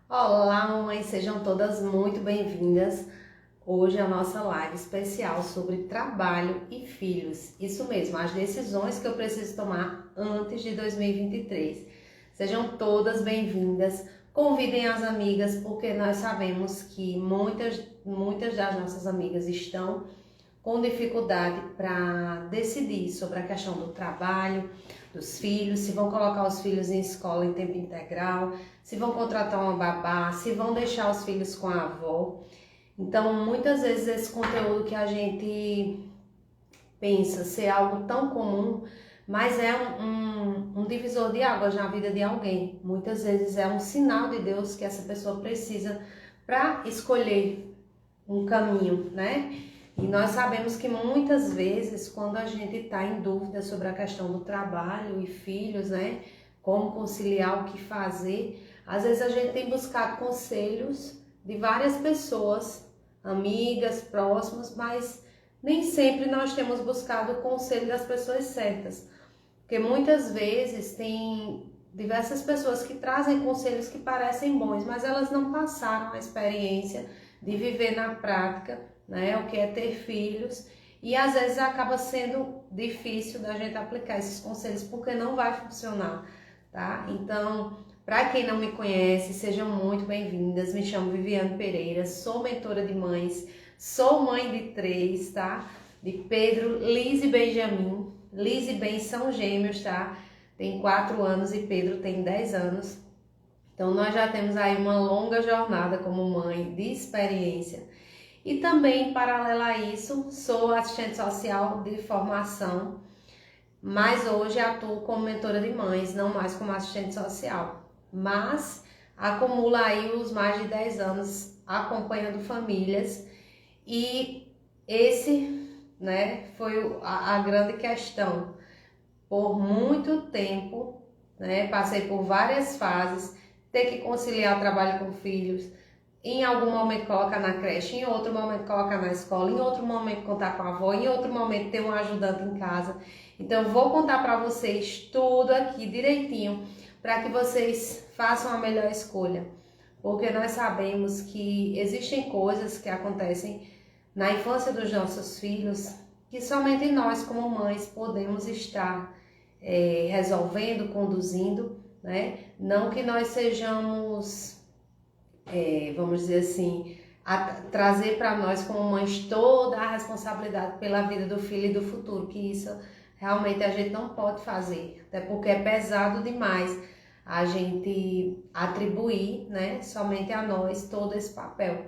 Olá, mamães, sejam todas muito bem-vindas. Hoje é a nossa live especial sobre trabalho e filhos. Isso mesmo, as decisões que eu preciso tomar antes de 2023. Sejam todas bem-vindas. Convidem as amigas, porque nós sabemos que muitas das nossas amigas estão com dificuldade para decidir sobre a questão do trabalho, dos filhos, se vão colocar os filhos em escola em tempo integral, se vão contratar uma babá, se vão deixar os filhos com a avó. Então, muitas vezes esse conteúdo que a gente pensa ser algo tão comum, mas é um divisor de águas na vida de alguém. Muitas vezes é um sinal de Deus que essa pessoa precisa para escolher um caminho, né? E nós sabemos que muitas vezes, quando a gente está em dúvida sobre a questão do trabalho e filhos, né? Como conciliar, o que fazer, às vezes a gente tem buscado conselhos de várias pessoas, amigas, próximas, mas nem sempre nós temos buscado o conselho das pessoas certas. Porque muitas vezes tem diversas pessoas que trazem conselhos que parecem bons, mas elas não passaram a experiência de viver na prática, né, o que é ter filhos, e às vezes acaba sendo difícil da gente aplicar esses conselhos porque não vai funcionar, tá? Então, para quem não me conhece, sejam muito bem-vindas. Me chamo Viviane Pereira, sou mentora de mães, sou mãe de 3, tá? De Pedro, Liz e Benjamin. Liz e Ben são gêmeos, tá? Tem 4 anos e Pedro tem 10 anos. Então, nós já temos aí uma longa jornada como mãe de experiência. E também, paralelo a isso, sou assistente social de formação, mas hoje atuo como mentora de mães, não mais como assistente social. Mas acumula aí os mais de 10 anos acompanhando famílias e esse, né, foi a grande questão. Por muito tempo, né, passei por várias fases, ter que conciliar o trabalho com filhos, em algum momento colocar na creche, em outro momento colocar na escola, em outro momento contar com a avó, em outro momento ter um ajudante em casa. Então eu vou contar para vocês tudo aqui direitinho, para que vocês façam a melhor escolha. Porque nós sabemos que existem coisas que acontecem na infância dos nossos filhos que somente nós como mães podemos estar resolvendo, conduzindo, né? Não que nós sejamos, vamos dizer assim, trazer para nós como mães toda a responsabilidade pela vida do filho e do futuro, que isso realmente a gente não pode fazer, até porque é pesado demais a gente atribuir, né, somente a nós todo esse papel.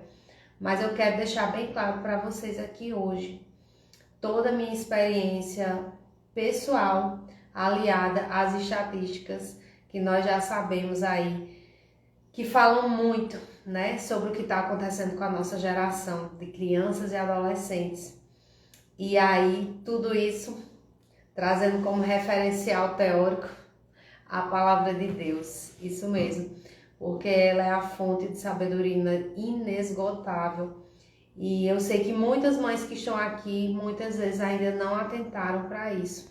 Mas eu quero deixar bem claro para vocês aqui hoje, toda a minha experiência pessoal aliada às estatísticas que nós já sabemos aí, que falam muito, né, sobre o que está acontecendo com a nossa geração de crianças e adolescentes. E aí, tudo isso trazendo como referencial teórico a palavra de Deus, isso mesmo, porque ela é a fonte de sabedoria inesgotável. E eu sei que muitas mães que estão aqui, muitas vezes ainda não atentaram para isso,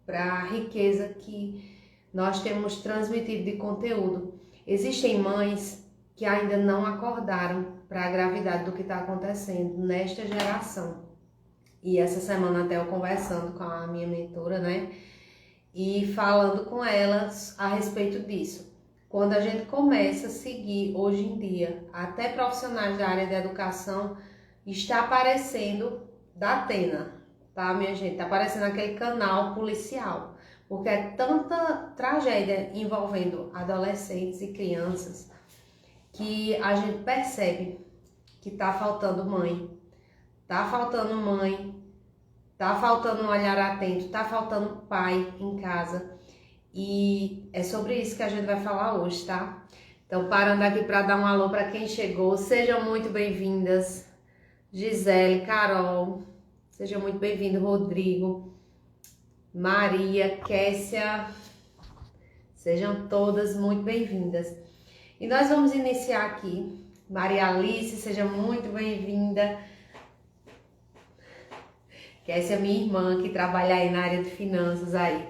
para a riqueza que nós temos transmitido de conteúdo. Existem mães que ainda não acordaram para a gravidade do que está acontecendo nesta geração. E essa semana até eu conversando com a minha mentora, né? E falando com elas a respeito disso. Quando a gente começa a seguir hoje em dia, até profissionais da área de educação, está aparecendo da Atena, tá, minha gente? Está aparecendo aquele canal policial, porque é tanta tragédia envolvendo adolescentes e crianças que a gente percebe que tá faltando mãe, tá faltando um olhar atento, tá faltando pai em casa. E é sobre isso que a gente vai falar hoje, tá? Então, parando aqui para dar um alô para quem chegou, sejam muito bem-vindas. Gisele, Carol, sejam muito bem-vindos. Rodrigo, Maria, Kessia, sejam todas muito bem-vindas. E nós vamos iniciar aqui. Maria Alice, seja muito bem-vinda. Kessia, minha irmã, que trabalha aí na área de finanças aí.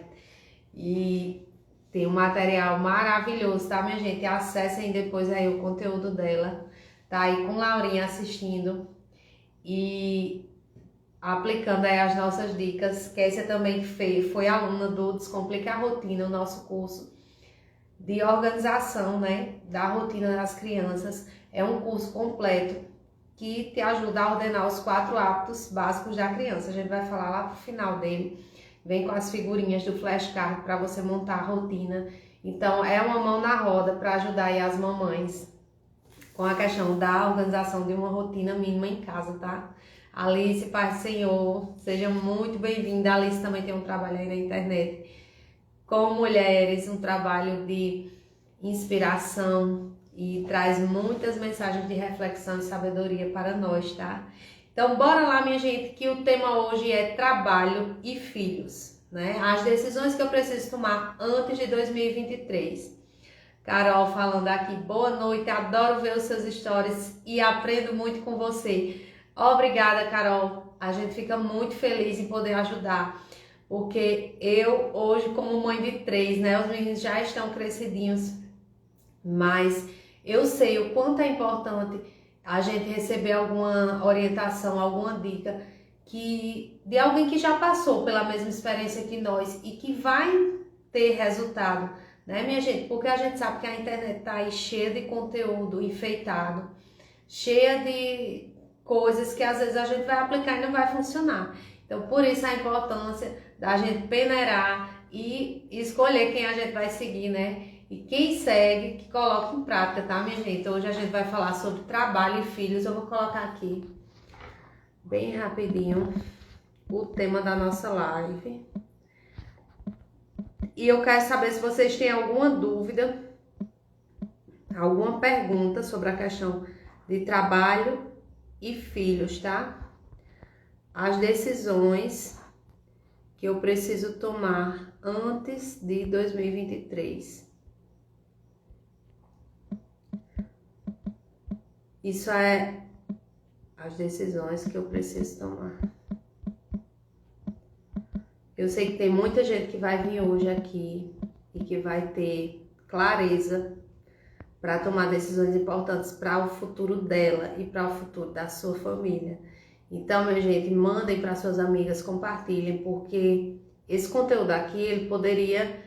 E Tem um material maravilhoso, tá, minha gente? Acessem depois aí o conteúdo dela. Tá aí com Laurinha assistindo e aplicando aí as nossas dicas. Kécia também foi aluna do Descomplica a Rotina, o nosso curso de organização, né, da rotina das crianças. É um curso completo que te ajuda a ordenar os 4 hábitos básicos da criança. A gente vai falar lá pro final dele. Vem com as figurinhas do flashcard para você montar a rotina. Então, é uma mão na roda para ajudar aí as mamães com a questão da organização de uma rotina mínima em casa, tá? Alice, Pai do Senhor, seja muito bem-vinda. A Alice também tem um trabalho aí na internet com mulheres, um trabalho de inspiração e traz muitas mensagens de reflexão e sabedoria para nós, tá? Então, bora lá, minha gente, que o tema hoje é trabalho e filhos, né? As decisões que eu preciso tomar antes de 2023. Carol falando aqui, boa noite, adoro ver os seus stories e aprendo muito com você. Obrigada, Carol. A gente fica muito feliz em poder ajudar, porque eu hoje, como mãe de 3, né? Os meninos já estão crescidinhos, mas eu sei o quanto é importante a gente receber alguma orientação, alguma dica de alguém que já passou pela mesma experiência que nós e que vai ter resultado, né, minha gente? Porque a gente sabe que a internet tá aí cheia de conteúdo enfeitado, cheia de coisas que às vezes a gente vai aplicar e não vai funcionar. Então, por isso a importância da gente peneirar e escolher quem a gente vai seguir, né? E quem segue, que coloque em prática, tá, minha gente? Hoje a gente vai falar sobre trabalho e filhos. Eu vou colocar aqui, bem rapidinho, o tema da nossa live. E eu quero saber se vocês têm alguma dúvida, alguma pergunta sobre a questão de trabalho e filhos, tá? As decisões que eu preciso tomar antes de 2023. Isso é as decisões que eu preciso tomar. Eu sei que tem muita gente que vai vir hoje aqui e que vai ter clareza para tomar decisões importantes para o futuro dela e para o futuro da sua família. Então, minha gente, mandem para suas amigas, compartilhem, porque esse conteúdo aqui ele poderia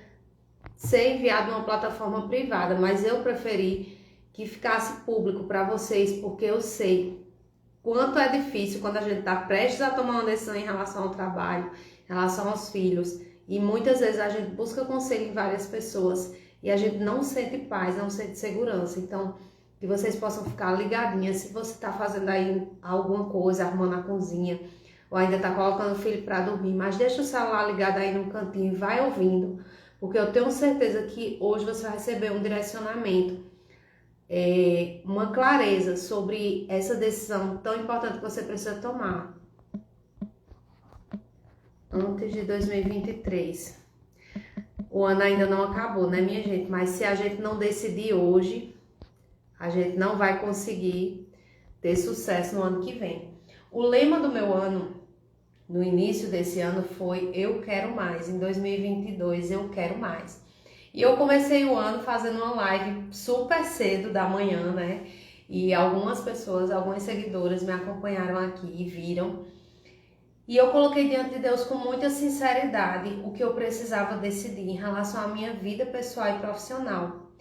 ser enviado em uma plataforma privada, mas eu preferi que ficasse público para vocês, porque eu sei quanto é difícil quando a gente está prestes a tomar uma decisão em relação ao trabalho, em relação aos filhos, e muitas vezes a gente busca conselho em várias pessoas e a gente não sente paz, não sente segurança. Então, que vocês possam ficar ligadinhas se você está fazendo aí alguma coisa, arrumando a cozinha, ou ainda está colocando o filho para dormir, mas deixa o celular ligado aí no cantinho e vai ouvindo, porque eu tenho certeza que hoje você vai receber um direcionamento, uma clareza sobre essa decisão tão importante que você precisa tomar antes de 2023. O ano ainda não acabou, né, minha gente? Mas se a gente não decidir hoje, a gente não vai conseguir ter sucesso no ano que vem. O lema do meu ano, no início desse ano, foi Eu Quero Mais. Em 2022, eu quero mais. E eu comecei o ano fazendo uma live super cedo da manhã, né? E algumas pessoas, algumas seguidoras me acompanharam aqui e viram. E eu coloquei diante de Deus com muita sinceridade o que eu precisava decidir em relação à minha vida pessoal e profissional.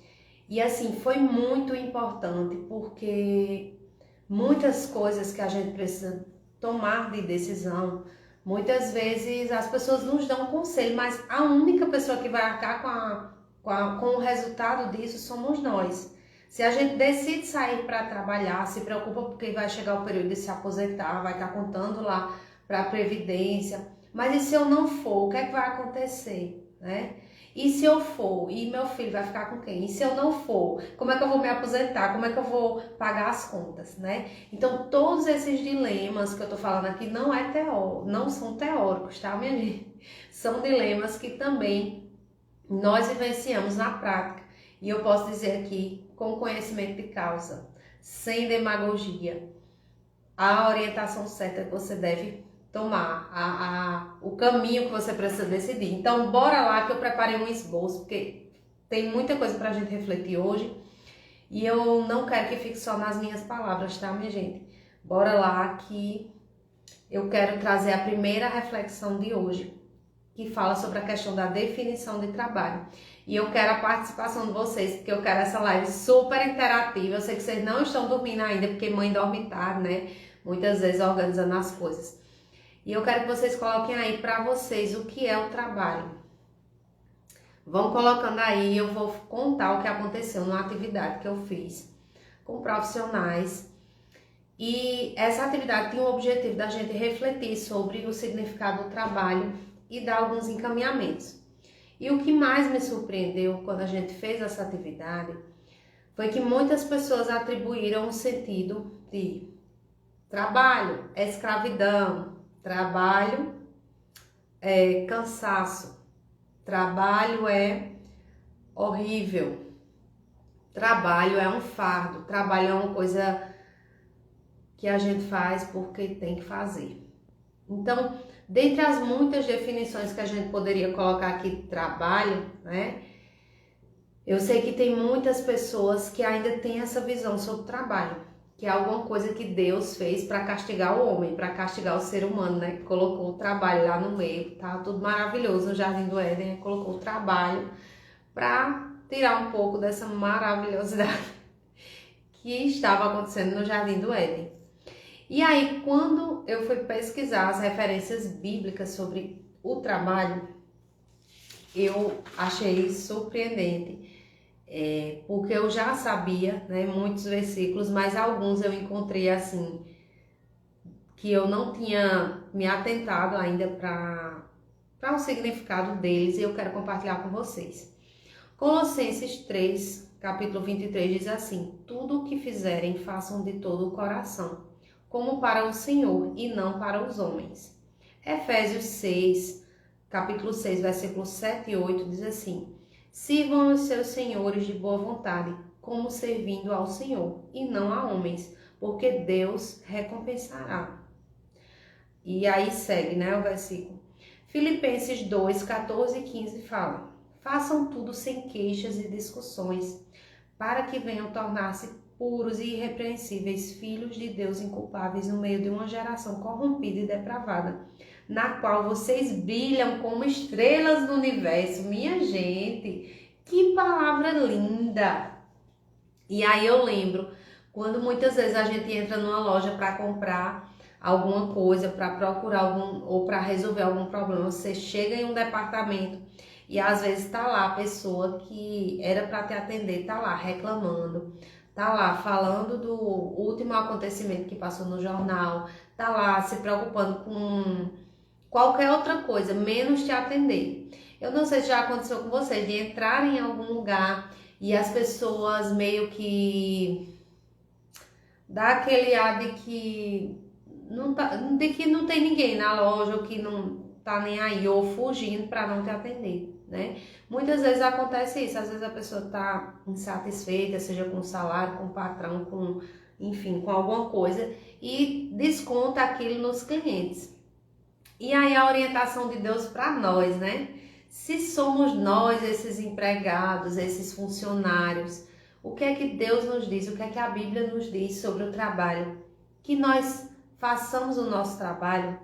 E assim, foi muito importante, porque muitas coisas que a gente precisa tomar de decisão, muitas vezes as pessoas nos dão conselho, mas a única pessoa que vai arcar com o resultado disso somos nós. Se a gente decide sair para trabalhar, se preocupa porque vai chegar o período de se aposentar, vai estar contando lá para a Previdência, mas e se eu não for, o que é que vai acontecer, né? E se eu for, e meu filho vai ficar com quem? E se eu não for, como é que eu vou me aposentar? Como é que eu vou pagar as contas, né? Então, todos esses dilemas que eu tô falando aqui não são teóricos, tá, minha gente? São dilemas que também nós vivenciamos na prática. E eu posso dizer aqui, com conhecimento de causa, sem demagogia, a orientação certa que você deve tomar, o caminho que você precisa decidir. Então, bora lá que eu preparei um esboço, porque tem muita coisa pra gente refletir hoje. E eu não quero que fique só nas minhas palavras, tá, minha gente? Bora lá que eu quero trazer a primeira reflexão de hoje, que fala sobre a questão da definição de trabalho. E eu quero a participação de vocês, porque eu quero essa live super interativa. Eu sei que vocês não estão dormindo ainda, porque mãe dorme tarde, né? Muitas vezes organizando as coisas. E eu quero que vocês coloquem aí pra vocês o que é o trabalho. Vão colocando aí, eu vou contar o que aconteceu numa atividade que eu fiz com profissionais. E essa atividade tinha o objetivo da gente refletir sobre o significado do trabalho e dar alguns encaminhamentos. E o que mais me surpreendeu quando a gente fez essa atividade foi que muitas pessoas atribuíram o sentido de trabalho é escravidão, trabalho é cansaço, trabalho é horrível, trabalho é um fardo, trabalho é uma coisa que a gente faz porque tem que fazer. Então, dentre as muitas definições que a gente poderia colocar aqui de trabalho, né? Eu sei que tem muitas pessoas que ainda têm essa visão sobre o trabalho, que é alguma coisa que Deus fez para castigar o homem, para castigar o ser humano, né? Que colocou o trabalho lá no meio, tá tudo maravilhoso no Jardim do Éden, colocou o trabalho para tirar um pouco dessa maravilhosidade que estava acontecendo no Jardim do Éden. E aí, quando eu fui pesquisar as referências bíblicas sobre o trabalho, eu achei surpreendente, porque eu já sabia, né, muitos versículos, mas alguns eu encontrei assim, que eu não tinha me atentado ainda para o significado deles, e eu quero compartilhar com vocês. Colossenses 3, capítulo 23 diz assim: tudo o que fizerem, façam de todo o coração, como para o Senhor e não para os homens. Efésios 6, capítulo 6, versículos 7 e 8 diz assim: sirvam os seus senhores de boa vontade, como servindo ao Senhor e não a homens, porque Deus recompensará. E aí segue, né, o versículo. Filipenses 2, 14 e 15 fala: façam tudo sem queixas e discussões, para que venham tornar-se puros e irrepreensíveis, filhos de Deus inculpáveis no meio de uma geração corrompida e depravada, na qual vocês brilham como estrelas do universo. Minha gente, que palavra linda! E aí eu lembro, quando muitas vezes a gente entra numa loja para comprar alguma coisa, para procurar algum, ou para resolver algum problema, você chega em um departamento e às vezes tá lá a pessoa que era para te atender, tá lá reclamando, tá lá falando do último acontecimento que passou no jornal, tá lá se preocupando com qualquer outra coisa, menos te atender. Eu não sei se já aconteceu com vocês, de entrar em algum lugar e as pessoas meio que dá aquele ar de que não tem ninguém na loja, ou que não tá nem aí, ou fugindo para não te atender, né? Muitas vezes acontece isso, às vezes a pessoa tá insatisfeita, seja com o salário, com o patrão, com, enfim, com alguma coisa, e desconta aquilo nos clientes. E aí a orientação de Deus para nós, né? Se somos nós esses empregados, esses funcionários, o que é que Deus nos diz? O que é que a Bíblia nos diz sobre o trabalho? Que nós façamos o nosso trabalho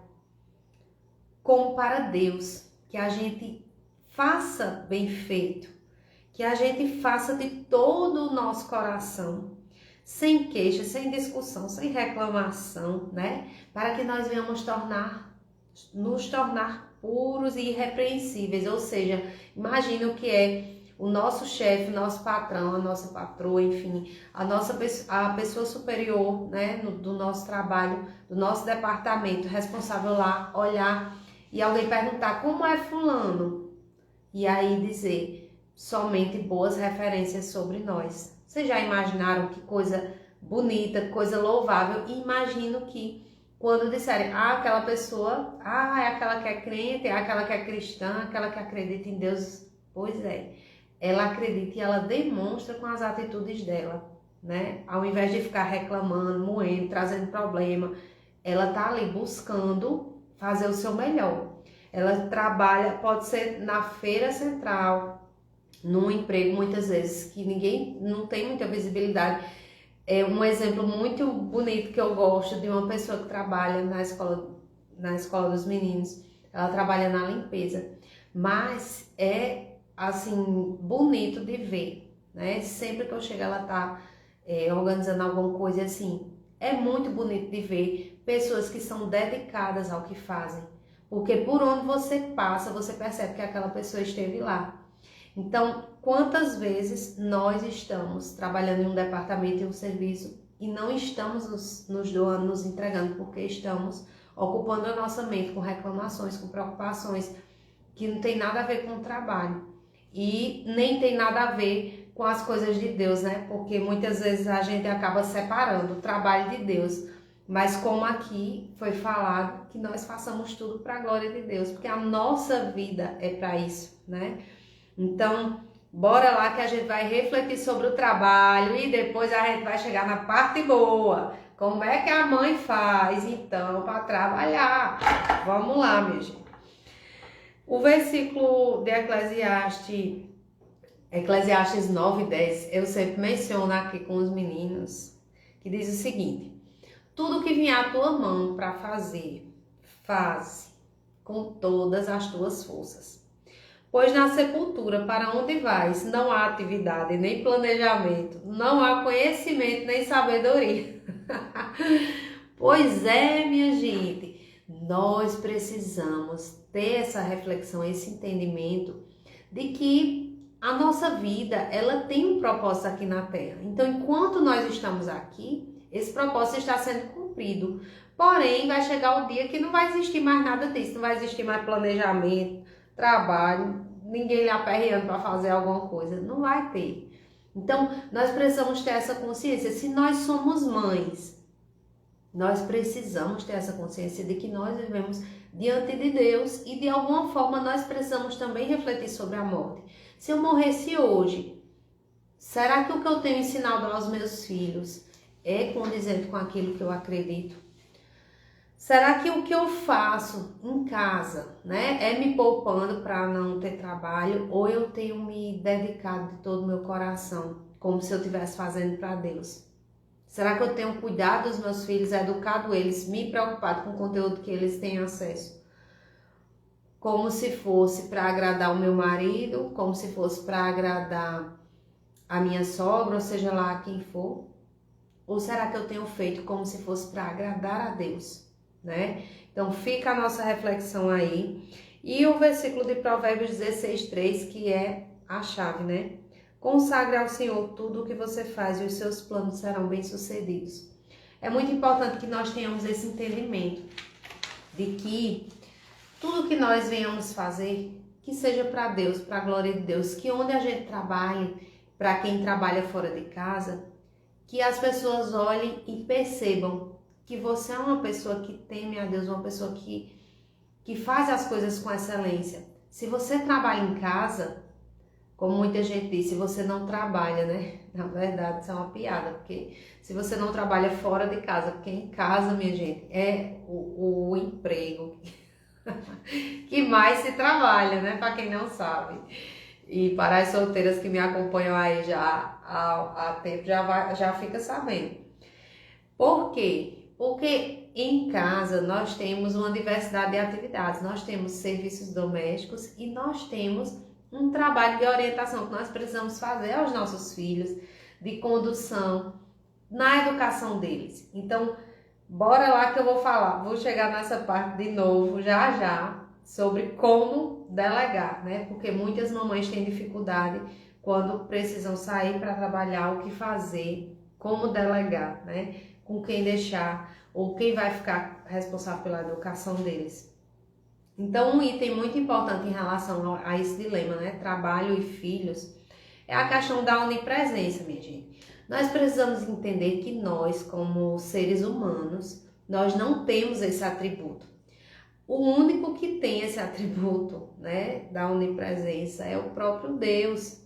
como para Deus, que a gente faça bem feito, que a gente faça de todo o nosso coração, sem queixa, sem discussão, sem reclamação, né? Para que nós venhamos nos tornar puros e irrepreensíveis, ou seja, imagina o que é o nosso chefe, o nosso patrão, a nossa patroa, enfim, a pessoa superior, né, do nosso trabalho, do nosso departamento, responsável lá, olhar e alguém perguntar como é fulano, e aí dizer somente boas referências sobre nós. Vocês já imaginaram que coisa bonita, coisa louvável? E imagino que quando disserem, aquela pessoa, é aquela que é crente, é aquela que é cristã, aquela que acredita em Deus, pois é, ela acredita e ela demonstra com as atitudes dela, né? Ao invés de ficar reclamando, moendo, trazendo problema, ela tá ali buscando fazer o seu melhor. Ela trabalha, pode ser na feira central, num emprego muitas vezes que ninguém não tem muita visibilidade. É um exemplo muito bonito que eu gosto de uma pessoa que trabalha na escola dos meninos. Ela trabalha na limpeza, mas é assim bonito de ver, né? Sempre que eu chego ela tá organizando alguma coisa assim. É muito bonito de ver pessoas que são dedicadas ao que fazem, porque por onde você passa, você percebe que aquela pessoa esteve lá. Então, quantas vezes nós estamos trabalhando em um departamento, em um serviço, e não estamos nos doando, nos entregando, porque estamos ocupando a nossa mente com reclamações, com preocupações, que não tem nada a ver com o trabalho. E nem tem nada a ver com as coisas de Deus, né? Porque muitas vezes a gente acaba separando o trabalho de Deus. Mas como aqui foi falado, que nós façamos tudo para a glória de Deus, porque a nossa vida é para isso, né? Então, bora lá que a gente vai refletir sobre o trabalho e depois a gente vai chegar na parte boa. Como é que a mãe faz, então, para trabalhar? Vamos lá, minha gente. O versículo de Eclesiastes 9:10, eu sempre menciono aqui com os meninos, que diz o seguinte: tudo que vier à tua mão para fazer, faze com todas as tuas forças. Pois na sepultura, para onde vais, não há atividade, nem planejamento, não há conhecimento, nem sabedoria. Pois é, minha gente, nós precisamos ter essa reflexão, esse entendimento de que a nossa vida, ela tem um propósito aqui na Terra. Então, enquanto nós estamos aqui, esse propósito está sendo cumprido. Porém, vai chegar o dia que não vai existir mais nada disso, não vai existir mais planejamento, trabalho, ninguém lhe aperreando para fazer alguma coisa, não vai ter. Então, nós precisamos ter essa consciência. Se nós somos mães, nós precisamos ter essa consciência de que nós vivemos diante de Deus e de alguma forma nós precisamos também refletir sobre a morte. Se eu morresse hoje, será que o que eu tenho ensinado aos meus filhos é condizente com aquilo que eu acredito? Será que o que eu faço em casa, né, é me poupando para não ter trabalho, ou eu tenho me dedicado de todo o meu coração, como se eu estivesse fazendo para Deus? Será que eu tenho cuidado dos meus filhos, educado eles, me preocupado com o conteúdo que eles têm acesso? Como se fosse para agradar o meu marido, como se fosse para agradar a minha sogra, ou seja lá quem for? Ou será que eu tenho feito como se fosse para agradar a Deus, né? Então fica a nossa reflexão aí. E o versículo de Provérbios 16:3, que é a chave, né? Consagre ao Senhor tudo o que você faz e os seus planos serão bem-sucedidos. É muito importante que nós tenhamos esse entendimento de que tudo que nós venhamos fazer, que seja para Deus, para a glória de Deus, que onde a gente trabalhe, para quem trabalha fora de casa, que as pessoas olhem e percebam que você é uma pessoa que teme a Deus, uma pessoa que faz as coisas com excelência. Se você trabalha em casa, como muita gente diz, se você não trabalha, né? Na verdade, isso é uma piada, porque se você não trabalha fora de casa, porque em casa, minha gente, é o emprego que mais se trabalha, né? Para quem não sabe. E para as solteiras que me acompanham aí já há tempo, já fica sabendo. Por quê? Porque em casa nós temos uma diversidade de atividades. Nós temos serviços domésticos e nós temos um trabalho de orientação que nós precisamos fazer aos nossos filhos, de condução, na educação deles. Então, bora lá que eu vou chegar nessa parte de novo já, sobre como delegar, né? Porque muitas mamães têm dificuldade quando precisam sair para trabalhar, o que fazer, como delegar, né? Com quem deixar, ou quem vai ficar responsável pela educação deles. Então, um item muito importante em relação a esse dilema, né? Trabalho e filhos, é a questão da onipresença, minha gente. Nós precisamos entender que nós, como seres humanos, nós não temos esse atributo. O único que tem esse atributo, né, da onipresença é o próprio Deus.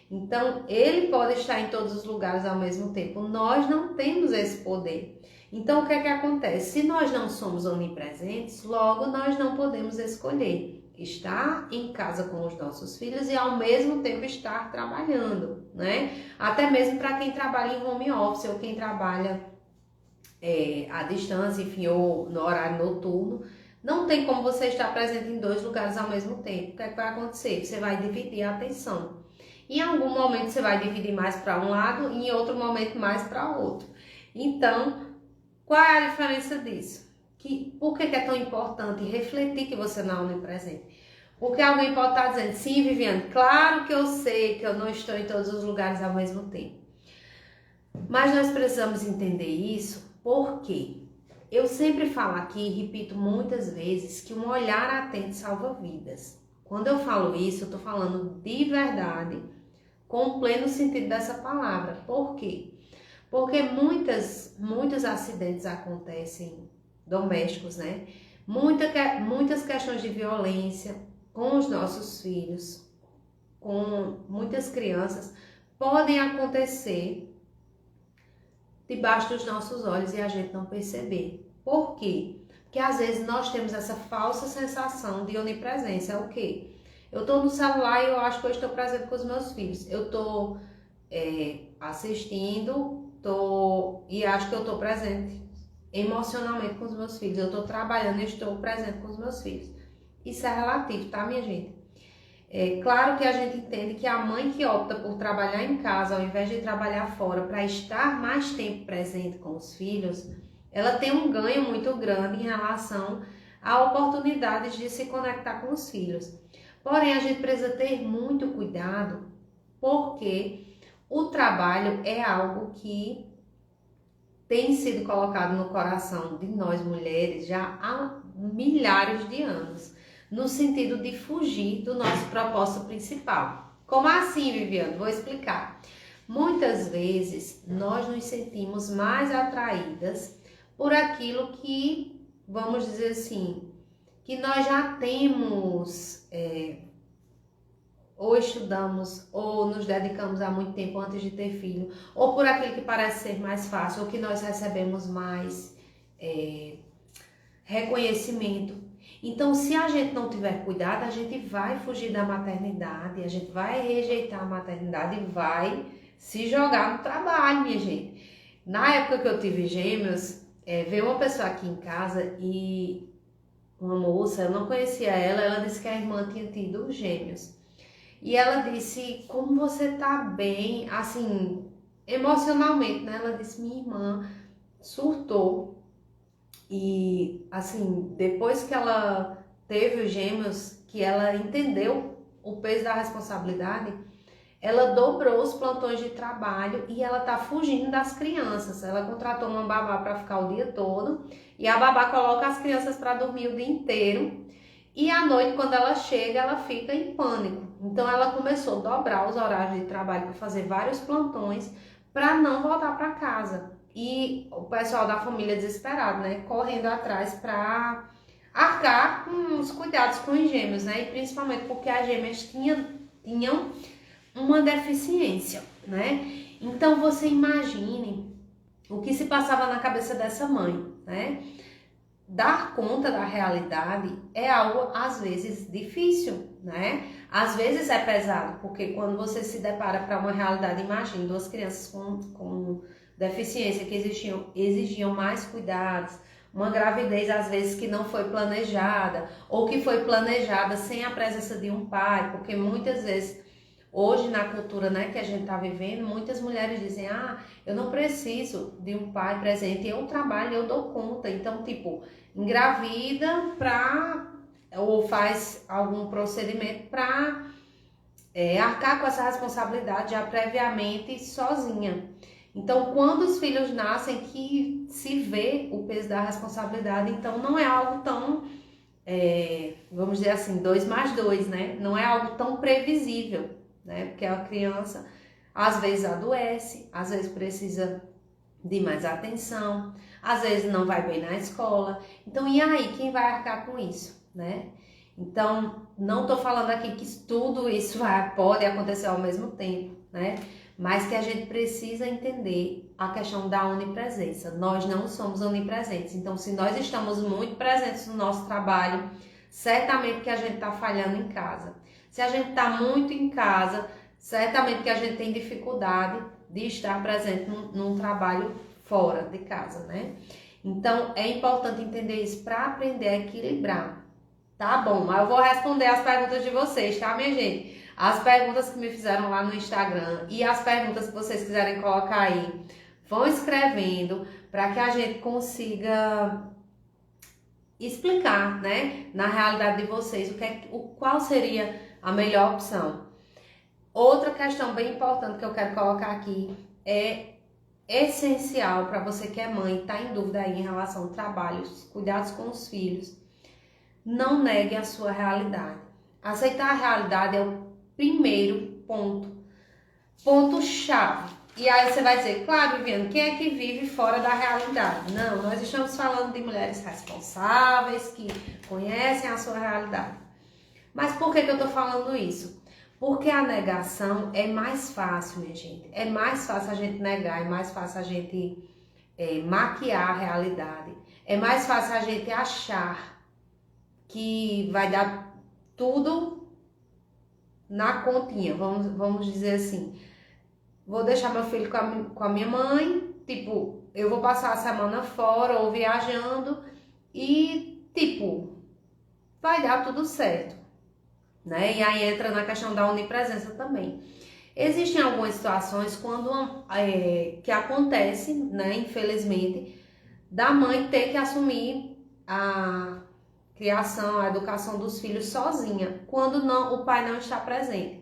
Então, ele pode estar em todos os lugares ao mesmo tempo. Nós não temos esse poder. Então, o que é que acontece? Se nós não somos onipresentes, logo nós não podemos escolher. estar em casa com os nossos filhos e ao mesmo tempo estar trabalhando, né? Até mesmo para quem trabalha em home office ou quem trabalha à distância, enfim, ou no horário noturno, não tem como você estar presente em 2 lugares ao mesmo tempo. O que é que vai acontecer? Você vai dividir a atenção. Em algum momento você vai dividir mais para um lado e em outro momento mais para outro. Então, qual é a diferença disso? Por que é tão importante refletir que você não é onipresente? Porque alguém pode estar dizendo, sim, Viviane, claro que eu sei que eu não estou em todos os lugares ao mesmo tempo. Mas nós precisamos entender isso porque eu sempre falo aqui e repito muitas vezes que um olhar atento salva vidas. Quando eu falo isso, eu estou falando de verdade, com o pleno sentido dessa palavra. Por quê? Porque muitos acidentes acontecem domésticos, né? Muitas questões de violência com os nossos filhos, com muitas crianças, podem acontecer debaixo dos nossos olhos e a gente não perceber. Por quê? Porque às vezes nós temos essa falsa sensação de onipresença. É o quê? Eu estou no celular e eu acho que eu estou presente com os meus filhos. Eu estou assistindo e acho que eu estou presente emocionalmente com os meus filhos. Eu estou trabalhando e estou presente com os meus filhos. Isso é relativo, tá, minha gente? É claro que a gente entende que a mãe que opta por trabalhar em casa ao invés de trabalhar fora para estar mais tempo presente com os filhos, ela tem um ganho muito grande em relação a oportunidades de se conectar com os filhos. Porém, a gente precisa ter muito cuidado porque o trabalho é algo que tem sido colocado no coração de nós mulheres já há milhares de anos, no sentido de fugir do nosso propósito principal. Como assim, Viviane? Vou explicar. Muitas vezes nós nos sentimos mais atraídas por aquilo que, vamos dizer assim, que nós já temos, ou estudamos, ou nos dedicamos há muito tempo antes de ter filho, ou por aquilo que parece ser mais fácil, ou que nós recebemos mais reconhecimento. Então, se a gente não tiver cuidado, a gente vai fugir da maternidade, a gente vai rejeitar a maternidade e vai se jogar no trabalho, minha gente. Na época que eu tive gêmeos, veio uma pessoa aqui em casa e uma moça, eu não conhecia ela disse que a irmã tinha tido gêmeos. E ela disse, como você tá bem, assim, emocionalmente, né? Ela disse, minha irmã surtou. E, assim, depois que ela teve os gêmeos, que ela entendeu o peso da responsabilidade, ela dobrou os plantões de trabalho e ela tá fugindo das crianças. Ela contratou uma babá para ficar o dia todo e a babá coloca as crianças para dormir o dia inteiro e à noite, quando ela chega, ela fica em pânico. Então, ela começou a dobrar os horários de trabalho para fazer vários plantões para não voltar para casa. E o pessoal da família desesperado, né? Correndo atrás para arcar com os cuidados com os gêmeos, né? E principalmente porque as gêmeas tinham uma deficiência, né? Então, você imagine o que se passava na cabeça dessa mãe, né? Dar conta da realidade é algo, às vezes, difícil, né? Às vezes é pesado, porque quando você se depara para uma realidade, imagine 2 crianças com deficiência que exigiam mais cuidados, uma gravidez às vezes que não foi planejada ou que foi planejada sem a presença de um pai, porque muitas vezes hoje na cultura, né, que a gente está vivendo, muitas mulheres dizem, eu não preciso de um pai presente, eu trabalho, eu dou conta. Então, tipo, engravida ou faz algum procedimento para arcar com essa responsabilidade já previamente sozinha. Então, quando os filhos nascem, que se vê o peso da responsabilidade, então não é algo tão, vamos dizer assim, 2 mais 2, né? Não é algo tão previsível, né? Porque a criança, às vezes, adoece, às vezes precisa de mais atenção, às vezes não vai bem na escola. Então, e aí, quem vai arcar com isso, né? Então, não tô falando aqui que tudo isso pode acontecer ao mesmo tempo, né? Mas que a gente precisa entender a questão da onipresença. Nós não somos onipresentes. Então, se nós estamos muito presentes no nosso trabalho, certamente que a gente está falhando em casa. Se a gente está muito em casa, certamente que a gente tem dificuldade de estar presente num trabalho fora de casa, né? Então, é importante entender isso para aprender a equilibrar. Tá bom, mas eu vou responder as perguntas de vocês, tá, minha gente? As perguntas que me fizeram lá no Instagram e as perguntas que vocês quiserem colocar aí, vão escrevendo para que a gente consiga explicar, né, na realidade de vocês, qual seria a melhor opção. Outra questão bem importante que eu quero colocar aqui é essencial para você que é mãe, está em dúvida aí em relação ao trabalho, cuidados com os filhos. Não negue a sua realidade. Aceitar a realidade é o primeiro ponto-chave. E aí você vai dizer, claro, Viviane, quem é que vive fora da realidade? Não, nós estamos falando de mulheres responsáveis, que conhecem a sua realidade. Mas por que eu estou falando isso? Porque a negação é mais fácil, minha gente. É mais fácil a gente negar, é mais fácil a gente maquiar a realidade. É mais fácil a gente achar que vai dar tudo na continha, vamos dizer assim. Vou deixar meu filho com a minha mãe, tipo, eu vou passar a semana fora ou viajando e, tipo, vai dar tudo certo, né? E aí entra na questão da onipresença também. Existem algumas situações que acontece, né, infelizmente, da mãe ter que assumir a criação, a educação dos filhos sozinha, quando o pai não está presente.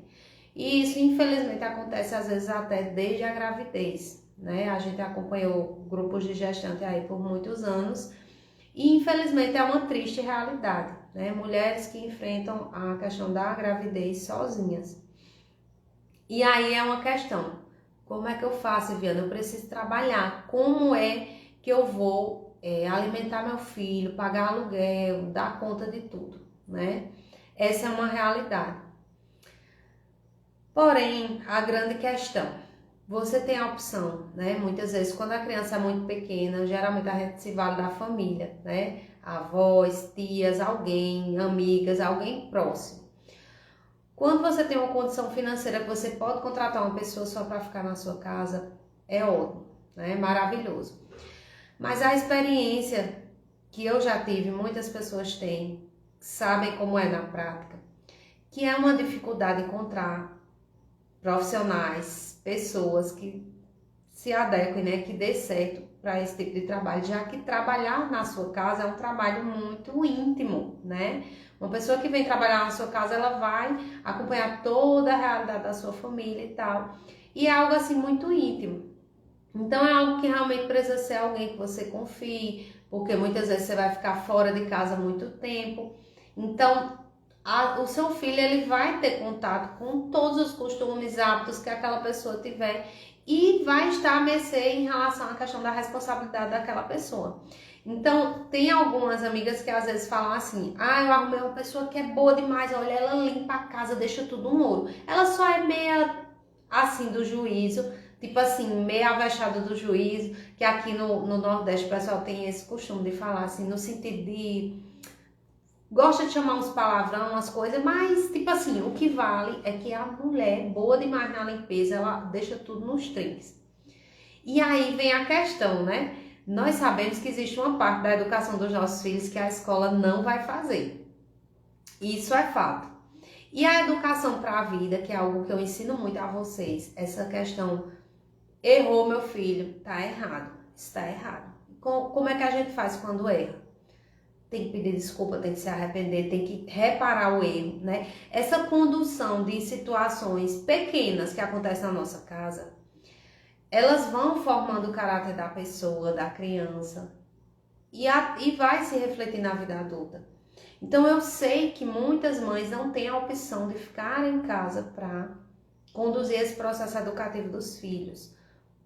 E isso, infelizmente, acontece às vezes até desde a gravidez, né? A gente acompanhou grupos de gestante aí por muitos anos e, infelizmente, é uma triste realidade, né? Mulheres que enfrentam a questão da gravidez sozinhas. E aí é uma questão, como é que eu faço, Viana? Eu preciso trabalhar, como é que eu vou alimentar meu filho, pagar aluguel, dar conta de tudo, né? Essa é uma realidade. Porém, a grande questão, você tem a opção, né? Muitas vezes, quando a criança é muito pequena, geralmente a gente se vale da família, né? Avós, tias, alguém, amigas, alguém próximo. Quando você tem uma condição financeira que você pode contratar uma pessoa só para ficar na sua casa, é ótimo, né? Maravilhoso. Mas a experiência que eu já tive, muitas pessoas têm, sabem como é na prática, que é uma dificuldade encontrar profissionais, pessoas que se adequem, né, que dê certo para esse tipo de trabalho, já que trabalhar na sua casa é um trabalho muito íntimo, né? Uma pessoa que vem trabalhar na sua casa, ela vai acompanhar toda a realidade da sua família e tal, e é algo assim muito íntimo. Então é algo que realmente precisa ser alguém que você confie, porque muitas vezes você vai ficar fora de casa muito tempo. Então o seu filho ele vai ter contato com todos os costumes, hábitos que aquela pessoa tiver e vai estar a mercê em relação à questão da responsabilidade daquela pessoa. Então, tem algumas amigas que às vezes falam assim, eu arrumei uma pessoa que é boa demais, olha, ela limpa a casa, deixa tudo um ouro. Ela só é meia assim do juízo, tipo assim, meia avexada do juízo, que aqui no Nordeste o pessoal tem esse costume de falar assim, no sentido de gosta de chamar uns palavrão, umas coisas, mas, tipo assim, o que vale é que a mulher, boa demais na limpeza, ela deixa tudo nos trinques. E aí vem a questão, né? Nós sabemos que existe uma parte da educação dos nossos filhos que a escola não vai fazer. Isso é fato. E a educação para a vida, que é algo que eu ensino muito a vocês, essa questão, errou meu filho, tá errado, está errado. Como é que a gente faz quando erra? Tem que pedir desculpa, tem que se arrepender, tem que reparar o erro, né? Essa condução de situações pequenas que acontecem na nossa casa, elas vão formando o caráter da pessoa, da criança, e vai se refletir na vida adulta. Então eu sei que muitas mães não têm a opção de ficar em casa para conduzir esse processo educativo dos filhos,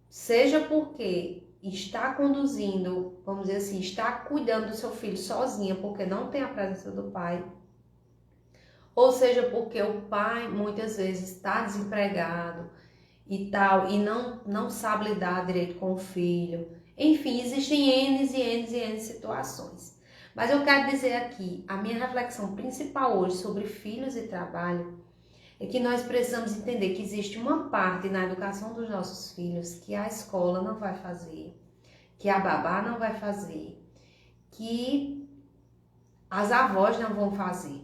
seja porque está conduzindo, vamos dizer assim, está cuidando do seu filho sozinha porque não tem a presença do pai, ou seja, porque o pai muitas vezes está desempregado e tal, e não sabe lidar direito com o filho. Enfim, existem N e N e N situações. Mas eu quero dizer aqui, a minha reflexão principal hoje sobre filhos e trabalho é que nós precisamos entender que existe uma parte na educação dos nossos filhos que a escola não vai fazer, que a babá não vai fazer, que as avós não vão fazer.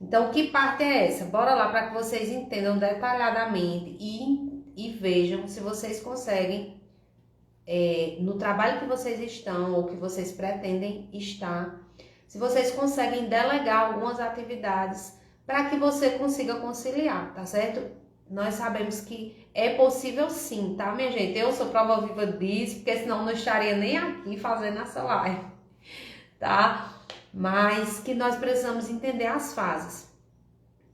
Então, que parte é essa? Bora lá para que vocês entendam detalhadamente e vejam se vocês conseguem, no trabalho que vocês estão ou que vocês pretendem estar, se vocês conseguem delegar algumas atividades para que você consiga conciliar, tá certo? Nós sabemos que é possível sim, tá, minha gente? Eu sou prova viva disso, porque senão não estaria nem aqui fazendo essa live, tá? Mas que nós precisamos entender as fases.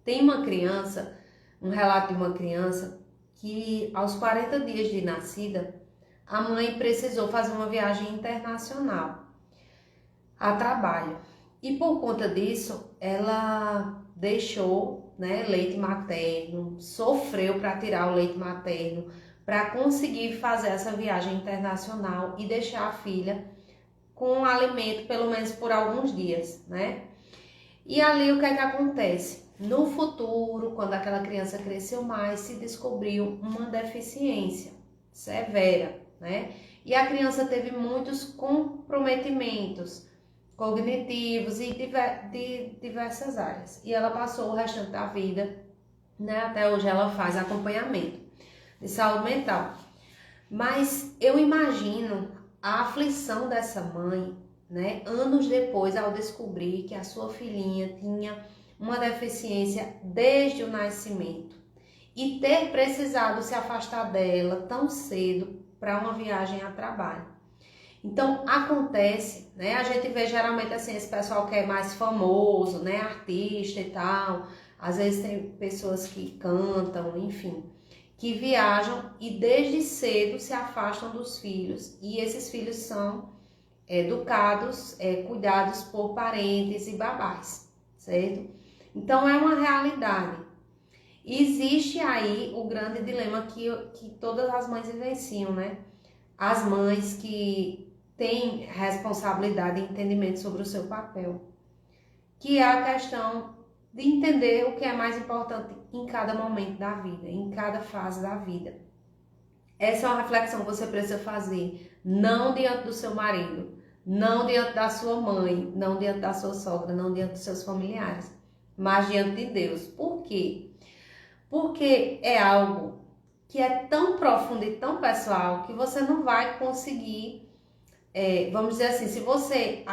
Tem uma criança, um relato de uma criança, que aos 40 dias de nascida, a mãe precisou fazer uma viagem internacional a trabalho. E por conta disso, ela deixou, né, leite materno, sofreu para tirar o leite materno, para conseguir fazer essa viagem internacional e deixar a filha com alimento pelo menos por alguns dias, né? E ali o que é que acontece? No futuro, quando aquela criança cresceu mais, se descobriu uma deficiência severa, né? E a criança teve muitos comprometimentos cognitivos e de diversas áreas. E ela passou o restante da vida, né? Até hoje ela faz acompanhamento de saúde mental. Mas eu imagino a aflição dessa mãe, né? Anos depois, ao descobrir que a sua filhinha tinha uma deficiência desde o nascimento e ter precisado se afastar dela tão cedo para uma viagem a trabalho. Então, acontece, né? A gente vê geralmente assim, esse pessoal que é mais famoso, né? Artista e tal. Às vezes tem pessoas que cantam, enfim, que viajam e desde cedo se afastam dos filhos. E esses filhos são educados, cuidados por parentes e babás, certo? Então, é uma realidade. Existe aí o grande dilema que todas as mães vivenciam, né? As mães que têm responsabilidade e entendimento sobre o seu papel, que é a questão de entender o que é mais importante em cada momento da vida, em cada fase da vida. Essa é uma reflexão que você precisa fazer, não diante do seu marido, não diante da sua mãe, não diante da sua sogra, não diante dos seus familiares, mas diante de Deus. Por quê? Porque é algo que é tão profundo e tão pessoal que você não vai conseguir, vamos dizer assim, se você,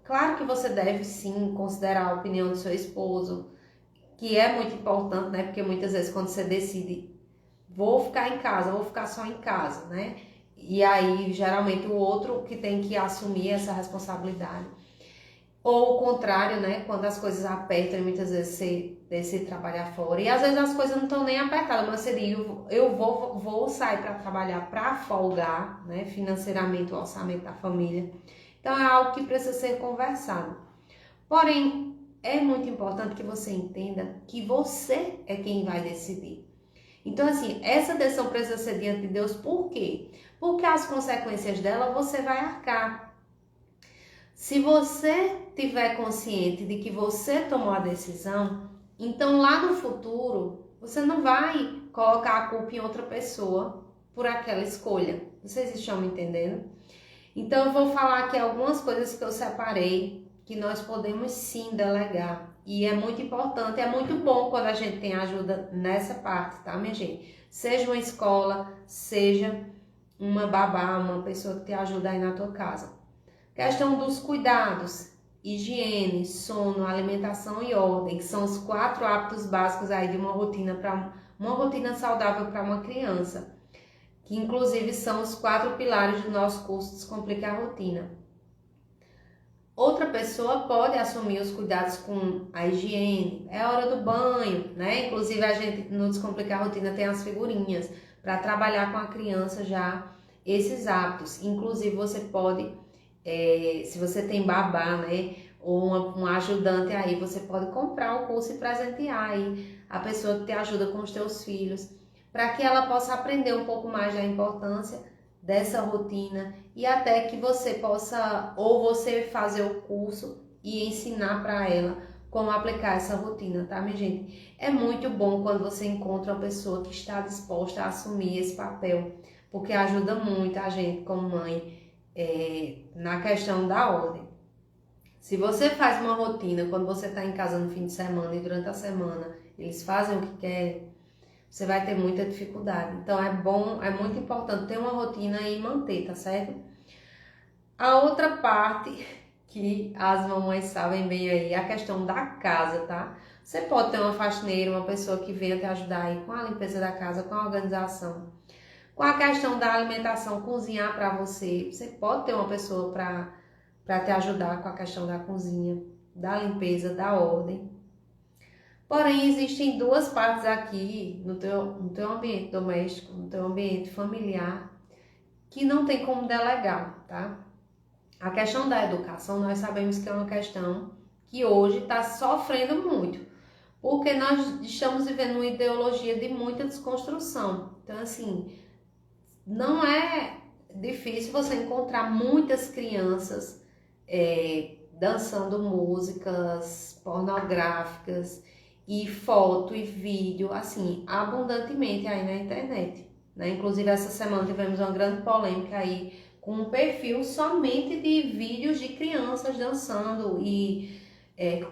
claro que você deve sim considerar a opinião do seu esposo, que é muito importante, né? Porque muitas vezes quando você decide, vou ficar em casa, vou ficar só em casa, né? E aí geralmente o outro que tem que assumir essa responsabilidade. Ou o contrário, né? Quando as coisas apertam e muitas vezes você decide trabalhar fora. E às vezes as coisas não estão nem apertadas, mas você diz, eu vou sair para trabalhar para folgar, né? Financeiramente o orçamento da família. Então é algo que precisa ser conversado. Porém, é muito importante que você entenda que você é quem vai decidir. Então assim, essa decisão precisa ser diante de Deus. Por quê? Porque as consequências dela você vai arcar. Se você tiver consciente de que você tomou a decisão, então lá no futuro você não vai colocar a culpa em outra pessoa por aquela escolha. Vocês estão me entendendo? Então eu vou falar aqui algumas coisas que eu separei que nós podemos sim delegar. E é muito importante, é muito bom quando a gente tem ajuda nessa parte, tá, minha gente? Seja uma escola, seja uma babá, uma pessoa que te ajuda aí na tua casa. Questão dos cuidados, higiene, sono, alimentação e ordem, que são os 4 hábitos básicos aí de uma rotina saudável para uma criança, que inclusive são os 4 pilares do nosso curso Descomplica a Rotina. Outra pessoa pode assumir os cuidados com a higiene, é hora do banho, né? Inclusive a gente no Descomplicar a Rotina tem as figurinhas para trabalhar com a criança já esses hábitos. Inclusive você pode se você tem babá, né, ou um ajudante aí, você pode comprar o curso e presentear aí a pessoa que te ajuda com os teus filhos, para que ela possa aprender um pouco mais da importância dessa rotina e até que você possa, ou você fazer o curso e ensinar para ela como aplicar essa rotina, tá, minha gente? É muito bom quando você encontra uma pessoa que está disposta a assumir esse papel, porque ajuda muito a gente como mãe na questão da ordem. Se você faz uma rotina quando você está em casa no fim de semana e durante a semana eles fazem o que querem, você vai ter muita dificuldade. Então é bom, é muito importante ter uma rotina e manter, tá certo? A outra parte que as mamães sabem bem aí é a questão da casa, tá? Você pode ter uma faxineira, uma pessoa que venha te ajudar aí com a limpeza da casa, com a organização, com a questão da alimentação, cozinhar para você. Você pode ter uma pessoa para te ajudar com a questão da cozinha, da limpeza, da ordem. Porém, existem duas partes aqui no teu ambiente doméstico, no teu ambiente familiar, que não tem como delegar, tá? A questão da educação, nós sabemos que é uma questão que hoje está sofrendo muito, porque nós estamos vivendo uma ideologia de muita desconstrução. Então, assim, não é difícil você encontrar muitas crianças dançando músicas pornográficas e foto e vídeo, assim, abundantemente aí na internet, né? Inclusive, essa semana tivemos uma grande polêmica aí com um perfil somente de vídeos de crianças dançando e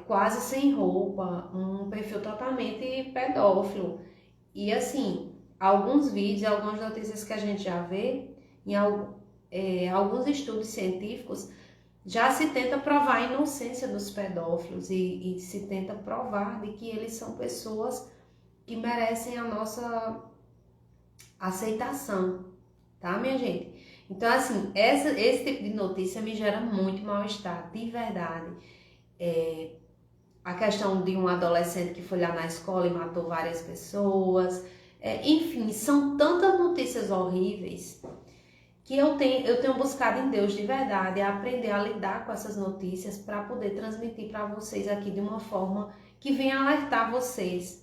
quase sem roupa, um perfil totalmente pedófilo. E assim, alguns vídeos, algumas notícias que a gente já vê, em alguns estudos científicos, já se tenta provar a inocência dos pedófilos e se tenta provar de que eles são pessoas que merecem a nossa aceitação, tá, minha gente? Então, assim, esse tipo de notícia me gera muito mal-estar, de verdade. A questão de um adolescente que foi lá na escola e matou várias pessoas, enfim, são tantas notícias horríveis que eu tenho buscado em Deus de verdade a aprender a lidar com essas notícias para poder transmitir para vocês aqui de uma forma que venha alertar vocês.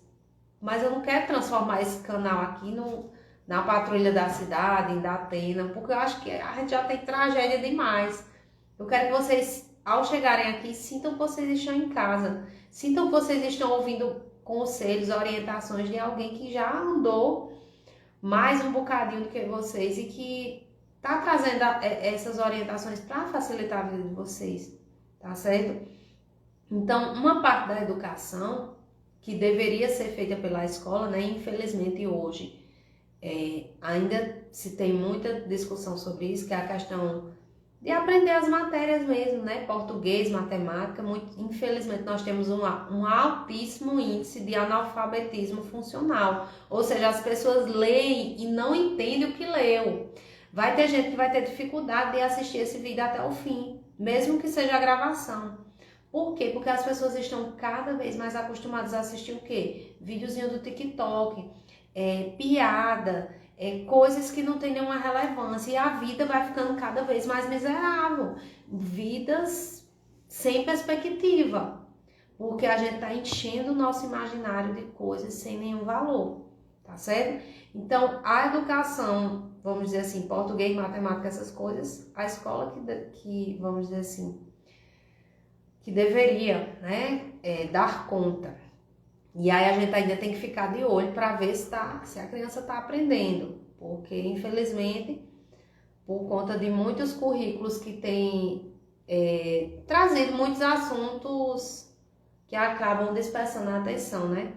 Mas eu não quero transformar esse canal aqui na Patrulha da Cidade, em Datena, porque eu acho que a gente já tem tragédia demais. Eu quero que vocês, ao chegarem aqui, sintam que vocês estão em casa, sintam que vocês estão ouvindo conselhos, orientações de alguém que já andou mais um bocadinho do que vocês e que tá trazendo essas orientações para facilitar a vida de vocês, tá certo? Então, uma parte da educação que deveria ser feita pela escola, né? Infelizmente hoje ainda se tem muita discussão sobre isso, que é a questão de aprender as matérias mesmo, né? Português, matemática. Infelizmente nós temos um altíssimo índice de analfabetismo funcional, ou seja, as pessoas leem e não entendem o que leu. Vai ter gente que vai ter dificuldade de assistir esse vídeo até o fim, mesmo que seja a gravação. Por quê? Porque as pessoas estão cada vez mais acostumadas a assistir o quê? Videozinho do TikTok, piada, coisas que não tem nenhuma relevância. E a vida vai ficando cada vez mais miserável. Vidas sem perspectiva. Porque a gente está enchendo o nosso imaginário de coisas sem nenhum valor. Tá certo? Então, a educação, vamos dizer assim, português, matemática, essas coisas, a escola que vamos dizer assim, que deveria, né, dar conta. E aí a gente ainda tem que ficar de olho para ver se a criança está aprendendo, porque infelizmente, por conta de muitos currículos que têm trazido muitos assuntos que acabam dispersando a atenção, né,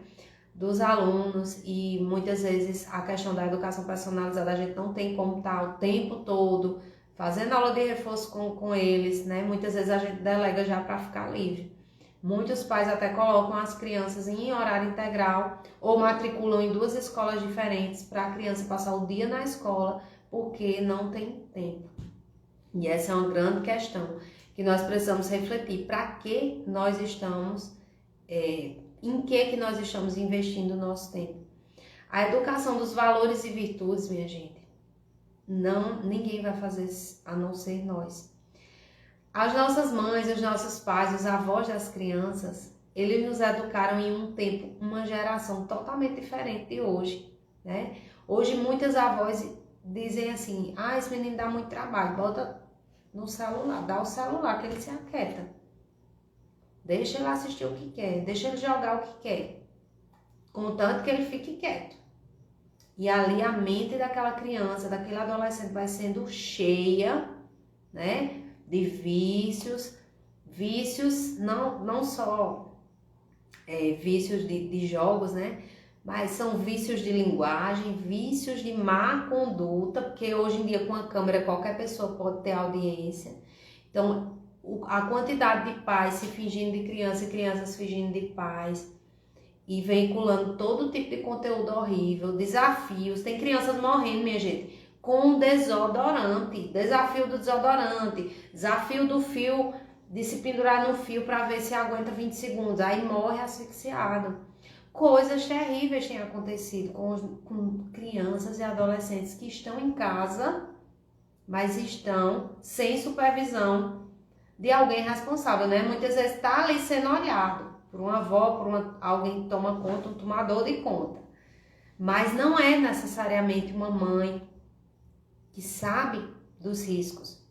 dos alunos, e muitas vezes a questão da educação personalizada a gente não tem como estar o tempo todo fazendo aula de reforço com eles, né? Muitas vezes a gente delega já para ficar livre. Muitos pais até colocam as crianças em horário integral ou matriculam em duas escolas diferentes para a criança passar o dia na escola porque não tem tempo. E essa é uma grande questão que nós precisamos refletir. Para que nós estamos, em que nós estamos investindo o nosso tempo? A educação dos valores e virtudes, minha gente, ninguém vai fazer a não ser nós. As nossas mães, os nossos pais, os avós das crianças, eles nos educaram em um tempo, uma geração totalmente diferente de hoje, né? Hoje muitas avós dizem assim, esse menino dá muito trabalho, bota no celular, dá o celular que ele se aquieta. Deixa ele assistir o que quer, deixa ele jogar o que quer, contanto que ele fique quieto. E ali a mente daquela criança, daquele adolescente vai sendo cheia, né, de vícios não só vícios de jogos, né, mas são vícios de linguagem, vícios de má conduta, porque hoje em dia com a câmera qualquer pessoa pode ter audiência. Então, a quantidade de pais se fingindo de criança e crianças fingindo de pais e veiculando todo tipo de conteúdo horrível, desafios. Tem crianças morrendo, minha gente, com desodorante, desafio do desodorante, desafio do fio, de se pendurar no fio para ver se aguenta 20 segundos, aí morre asfixiado. Coisas terríveis têm acontecido com crianças e adolescentes que estão em casa, mas estão sem supervisão de alguém responsável, né? Muitas vezes está ali sendo olhado por uma avó, alguém que toma conta, um tomador de conta. Mas não é necessariamente uma mãe que sabe dos riscos.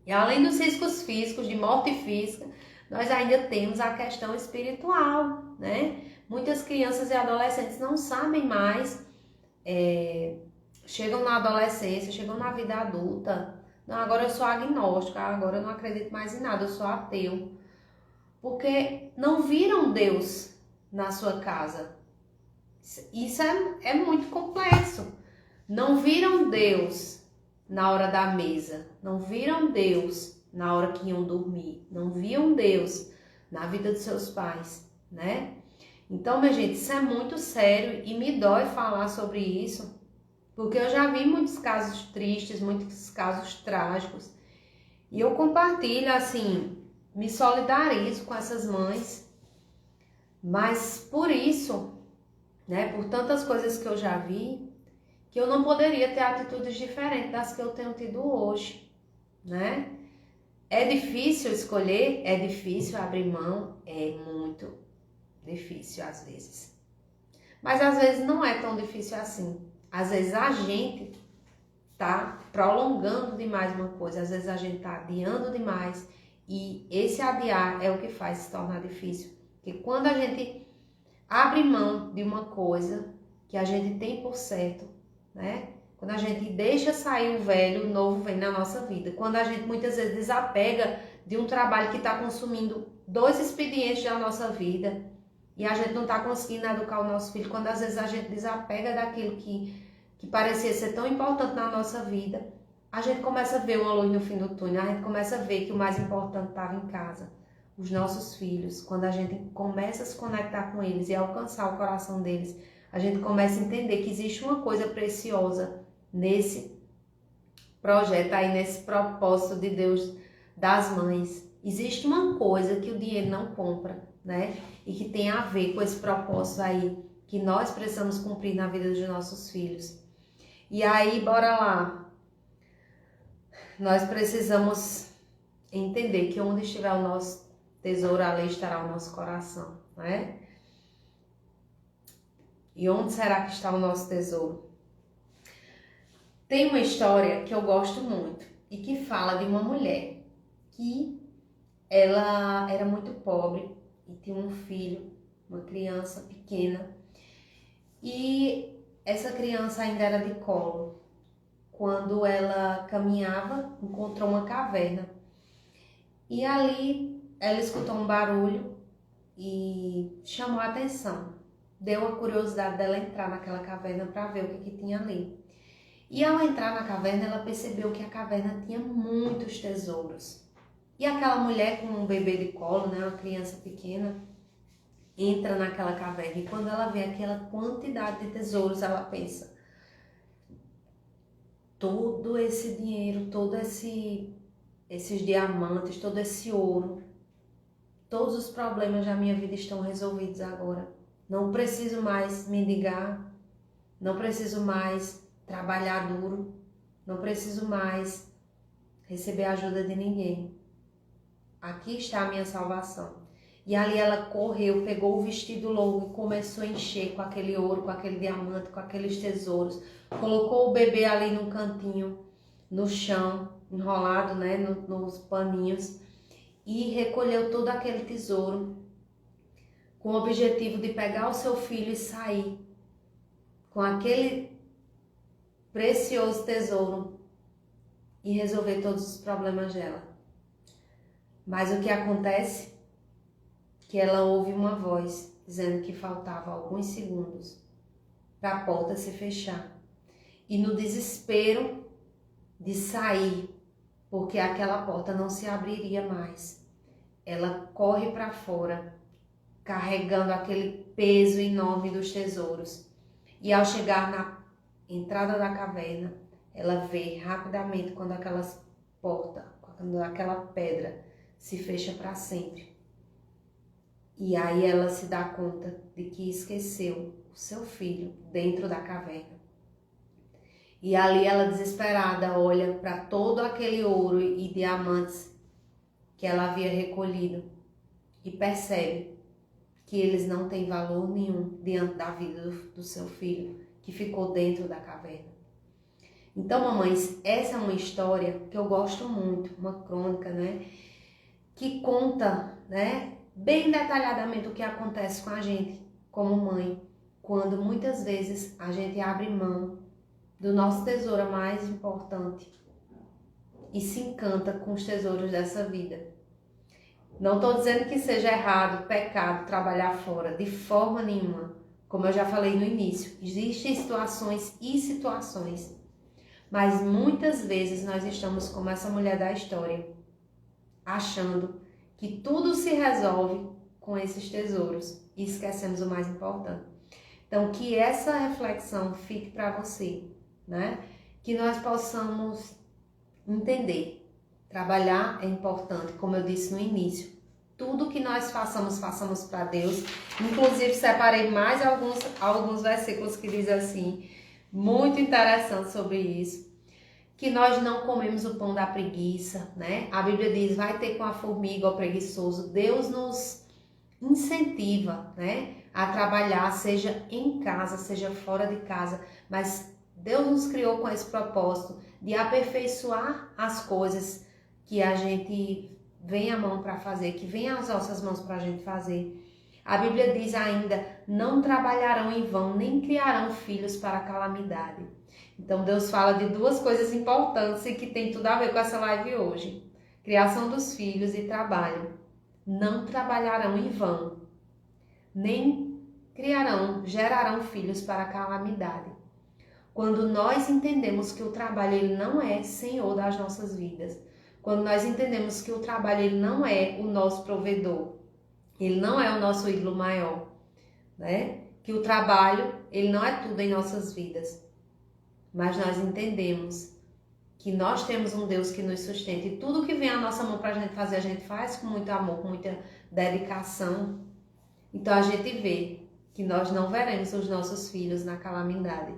E além dos riscos físicos, de morte física, nós ainda temos a questão espiritual, né? Muitas crianças e adolescentes não sabem mais, chegam na adolescência, chegam na vida adulta. Não, agora eu sou agnóstica, agora eu não acredito mais em nada, eu sou ateu. Porque não viram Deus na sua casa. Isso é muito complexo. Não viram Deus na hora da mesa, não viram Deus na hora que iam dormir, não viam Deus na vida dos seus pais, né? Então, minha gente, isso é muito sério e me dói falar sobre isso, porque eu já vi muitos casos tristes, muitos casos trágicos, e eu compartilho, assim, me solidarizo com essas mães, mas por isso, né, por tantas coisas que eu já vi, que eu não poderia ter atitudes diferentes das que eu tenho tido hoje, né? É difícil escolher, é difícil abrir mão, é muito difícil às vezes. Mas às vezes não é tão difícil assim. Às vezes a gente tá prolongando demais uma coisa, às vezes a gente tá adiando demais e esse adiar é o que faz se tornar difícil. Porque quando a gente abre mão de uma coisa que a gente tem por certo, né? Quando a gente deixa sair o velho, o novo vem na nossa vida. Quando a gente muitas vezes desapega de um trabalho que está consumindo 2 expedientes da nossa vida e a gente não está conseguindo educar o nosso filho, quando às vezes a gente desapega daquilo que parecia ser tão importante na nossa vida, a gente começa a ver uma luz no fim do túnel, a gente começa a ver que o mais importante estava em casa. Os nossos filhos, quando a gente começa a se conectar com eles e alcançar o coração deles, a gente começa a entender que existe uma coisa preciosa nesse projeto aí, nesse propósito de Deus das mães. Existe uma coisa que o dinheiro não compra, né? E que tem a ver com esse propósito aí que nós precisamos cumprir na vida dos nossos filhos. E aí, bora lá. Nós precisamos entender que onde estiver o nosso tesouro, ali estará o nosso coração, né? E onde será que está o nosso tesouro? Tem uma história que eu gosto muito e que fala de uma mulher que ela era muito pobre e tinha um filho, uma criança pequena, e essa criança ainda era de colo. Quando ela caminhava, encontrou uma caverna e ali ela escutou um barulho e chamou a atenção. Deu a curiosidade dela entrar naquela caverna para ver o que tinha ali. E ao entrar na caverna, ela percebeu que a caverna tinha muitos tesouros. E aquela mulher com um bebê de colo, né, uma criança pequena, entra naquela caverna. E quando ela vê aquela quantidade de tesouros, ela pensa: todo esse dinheiro, esses diamantes, todo esse ouro, todos os problemas da minha vida estão resolvidos agora. Não preciso mais mendigar, não preciso mais trabalhar duro, não preciso mais receber a ajuda de ninguém. Aqui está a minha salvação. E ali ela correu, pegou o vestido longo e começou a encher com aquele ouro, com aquele diamante, com aqueles tesouros. Colocou o bebê ali num cantinho, no chão, enrolado, né, nos paninhos. E recolheu todo aquele tesouro com o objetivo de pegar o seu filho e sair com aquele precioso tesouro e resolver todos os problemas dela. Mas o que acontece? Que ela ouve uma voz dizendo que faltava alguns segundos para a porta se fechar. E no desespero de sair, porque aquela porta não se abriria mais, ela corre para fora, carregando aquele peso enorme dos tesouros. E ao chegar na entrada da caverna, ela vê rapidamente quando quando aquela pedra se fecha para sempre. E aí ela se dá conta de que esqueceu o seu filho dentro da caverna. E ali ela, desesperada, olha para todo aquele ouro e diamantes que ela havia recolhido e percebe que eles não têm valor nenhum diante da vida do seu filho, que ficou dentro da caverna. Então, mamães, essa é uma história que eu gosto muito, uma crônica, né? Que conta, né, bem detalhadamente o que acontece com a gente como mãe, quando muitas vezes a gente abre mão do nosso tesouro mais importante e se encanta com os tesouros dessa vida. Não estou dizendo que seja errado, pecado, trabalhar fora, de forma nenhuma. Como eu já falei no início, existem situações e situações, mas muitas vezes nós estamos como essa mulher da história, achando que tudo se resolve com esses tesouros e esquecemos o mais importante. Então, que essa reflexão fique para você, né? Que nós possamos entender. Trabalhar é importante, como eu disse no início. Tudo que nós façamos para Deus. Inclusive, separei mais alguns versículos que dizem assim, muito interessante sobre isso. Que nós não comemos o pão da preguiça, né? A Bíblia diz, vai ter com a formiga o preguiçoso. Deus nos incentiva, né, a trabalhar, seja em casa, seja fora de casa, mas Deus nos criou com esse propósito de aperfeiçoar as coisas que a gente vem à mão para fazer, que vem às nossas mãos para a gente fazer. A Bíblia diz ainda, não trabalharão em vão, nem criarão filhos para a calamidade. Então Deus fala de duas coisas importantes e que tem tudo a ver com essa live hoje. Criação dos filhos e trabalho. Não trabalharão em vão, nem gerarão filhos para a calamidade. Quando nós entendemos que o trabalho ele não é senhor das nossas vidas, quando nós entendemos que o trabalho ele não é o nosso provedor, ele não é o nosso ídolo maior, né? Que o trabalho ele não é tudo em nossas vidas, mas nós entendemos que nós temos um Deus que nos sustenta e tudo que vem à nossa mão para a gente fazer, a gente faz com muito amor, com muita dedicação. Então a gente vê que nós não veremos os nossos filhos na calamidade,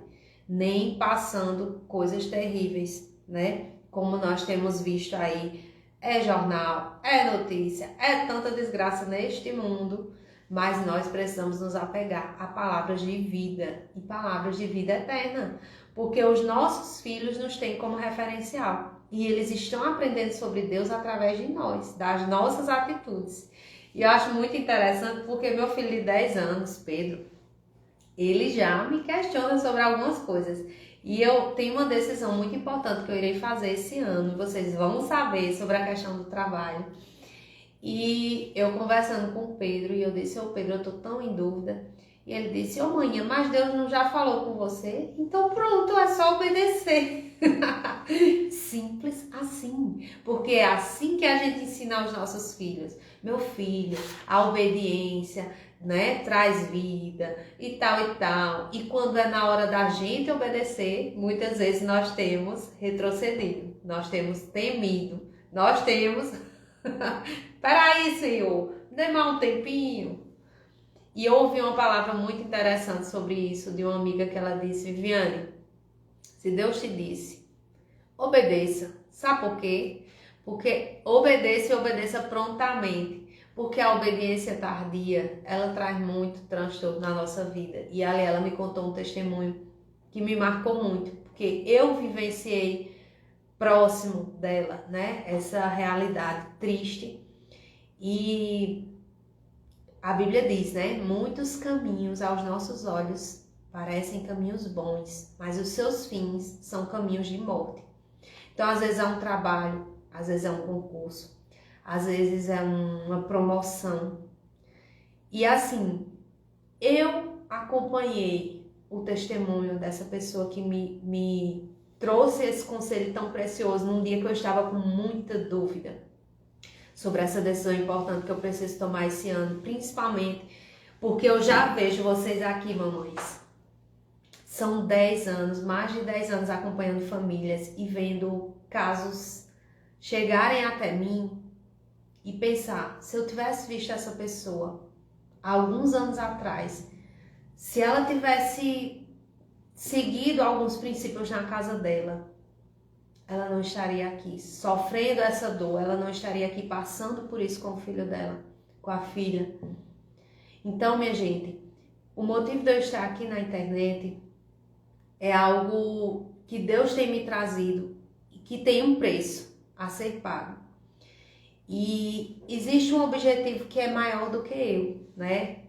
nem passando coisas terríveis, né? Como nós temos visto aí, é jornal, é notícia, é tanta desgraça neste mundo, mas nós precisamos nos apegar a palavras de vida e palavras de vida eterna, porque os nossos filhos nos têm como referencial e eles estão aprendendo sobre Deus através de nós, das nossas atitudes. E eu acho muito interessante porque meu filho de 10 anos, Pedro, ele já me questiona sobre algumas coisas. E eu tenho uma decisão muito importante que eu irei fazer esse ano. Vocês vão saber sobre a questão do trabalho. E eu conversando com o Pedro, e eu disse, Pedro, eu tô tão em dúvida. E ele disse, mãe, mas Deus não já falou com você? Então pronto, é só obedecer. Simples assim. Porque é assim que a gente ensina aos nossos filhos. Meu filho, a obediência, né, traz vida e tal e tal. E quando é na hora da gente obedecer, muitas vezes nós temos retrocedido, nós temos temido, nós temos... Peraí, Senhor, dê mais um tempinho. E eu ouvi uma palavra muito interessante sobre isso, de uma amiga que ela disse, Viviane, se Deus te disse, obedeça. Sabe por quê? Porque obedeça e obedeça prontamente. Porque a obediência tardia, ela traz muito transtorno na nossa vida. E ali ela me contou um testemunho que me marcou muito, porque eu vivenciei próximo dela, né? Essa realidade triste. E a Bíblia diz, né? Muitos caminhos aos nossos olhos parecem caminhos bons, mas os seus fins são caminhos de morte. Então, às vezes é um trabalho, às vezes é um concurso, às vezes é uma promoção. E assim, eu acompanhei o testemunho dessa pessoa que me trouxe esse conselho tão precioso num dia que eu estava com muita dúvida sobre essa decisão importante que eu preciso tomar esse ano, principalmente porque eu já vejo vocês aqui, mamães. São 10 anos, mais de 10 anos acompanhando famílias e vendo casos chegarem até mim e pensar, se eu tivesse visto essa pessoa há alguns anos atrás, se ela tivesse seguido alguns princípios na casa dela, ela não estaria aqui sofrendo essa dor, ela não estaria aqui passando por isso com o filho dela, com a filha. Então, minha gente, o motivo de eu estar aqui na internet é algo que Deus tem me trazido e que tem um preço a ser pago. E existe um objetivo que é maior do que eu, né?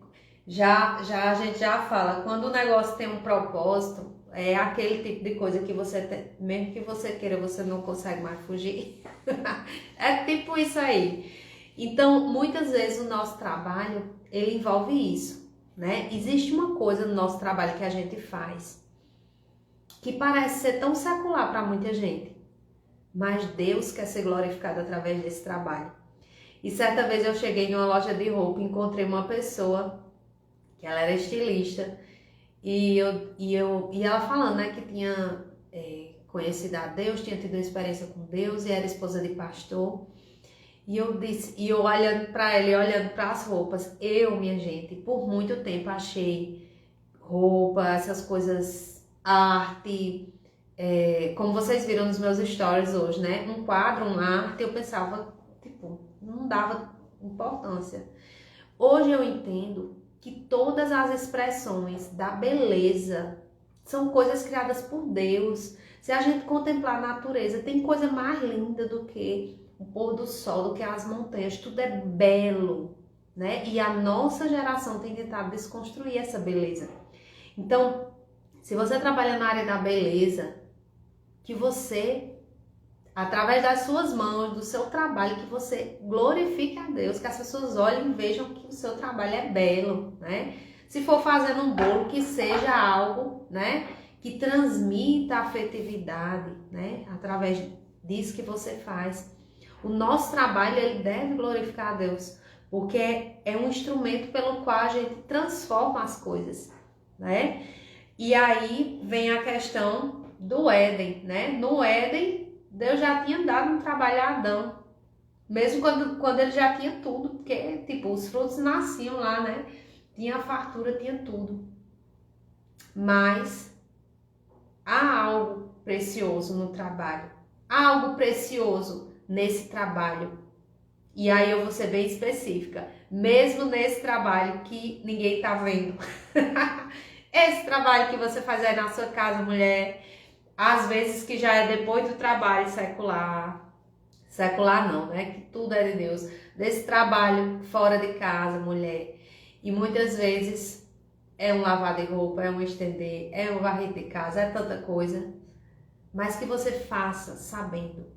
A gente já fala, quando o negócio tem um propósito, é aquele tipo de coisa que você tem, mesmo que você queira, você não consegue mais fugir. É tipo isso aí. Então, muitas vezes o nosso trabalho, ele envolve isso, né? Existe uma coisa no nosso trabalho que a gente faz que parece ser tão secular para muita gente, mas Deus quer ser glorificado através desse trabalho. E certa vez eu cheguei em uma loja de roupa e encontrei uma pessoa que ela era estilista e ela falando, né, que tinha conhecido a Deus, tinha tido uma experiência com Deus e era esposa de pastor. E eu olhando para ela e olhando para as roupas, minha gente, por muito tempo achei roupa, essas coisas, arte, como vocês viram nos meus stories hoje, né? Um quadro, uma arte, eu pensava, tipo, não dava importância. Hoje eu entendo que todas as expressões da beleza são coisas criadas por Deus. Se a gente contemplar a natureza, tem coisa mais linda do que o pôr do sol, do que as montanhas, tudo é belo, né? E a nossa geração tem tentado desconstruir essa beleza. Então, se você trabalha na área da beleza, que você, através das suas mãos, do seu trabalho, que você glorifique a Deus, que as pessoas olhem e vejam que o seu trabalho é belo, né? Se for fazendo um bolo, que seja algo, né, que transmita afetividade, né, através disso que você faz. O nosso trabalho, ele deve glorificar a Deus, porque é um instrumento pelo qual a gente transforma as coisas, né? E aí vem a questão do Éden, né? No Éden, Deus já tinha dado um trabalho a Adão, mesmo quando ele já tinha tudo, porque, tipo, os frutos nasciam lá, né? Tinha a fartura, tinha tudo. Mas há algo precioso no trabalho, há algo precioso nesse trabalho. E aí eu vou ser bem específica, mesmo nesse trabalho que ninguém tá vendo. Esse trabalho que você faz aí na sua casa, mulher, às vezes que já é depois do trabalho secular não, né? Que tudo é de Deus. Desse trabalho fora de casa, mulher. E muitas vezes é um lavar de roupa, é um estender, é um varrer de casa, é tanta coisa. Mas que você faça sabendo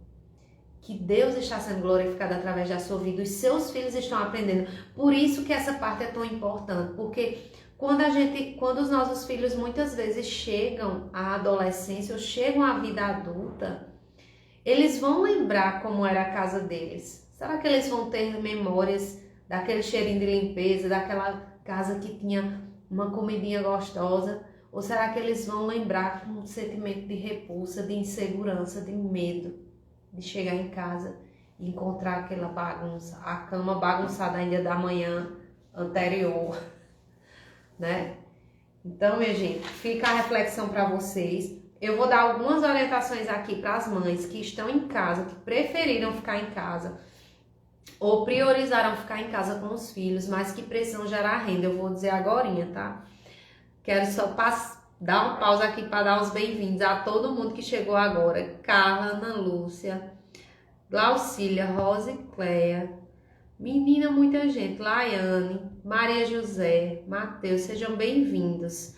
que Deus está sendo glorificado através da sua vida, os seus filhos estão aprendendo. Por isso que essa parte é tão importante, porque quando os nossos filhos muitas vezes chegam à adolescência ou chegam à vida adulta, eles vão lembrar como era a casa deles. Será que eles vão ter memórias daquele cheirinho de limpeza, daquela casa que tinha uma comidinha gostosa? Ou será que eles vão lembrar com um sentimento de repulsa, de insegurança, de medo de chegar em casa e encontrar aquela bagunça, a cama bagunçada ainda da manhã anterior, né? Então, minha gente, fica a reflexão para vocês. Eu vou dar algumas orientações aqui para as mães que estão em casa, que preferiram ficar em casa, ou priorizaram ficar em casa com os filhos, mas que precisam gerar renda. Eu vou dizer agorinha, tá? Quero só dar uma pausa aqui para dar os bem-vindos a todo mundo que chegou agora. Carla, Ana Lúcia, Glaucília, Rosa e Cleia. Menina, muita gente. Laiane, Maria José, Matheus, sejam bem-vindos.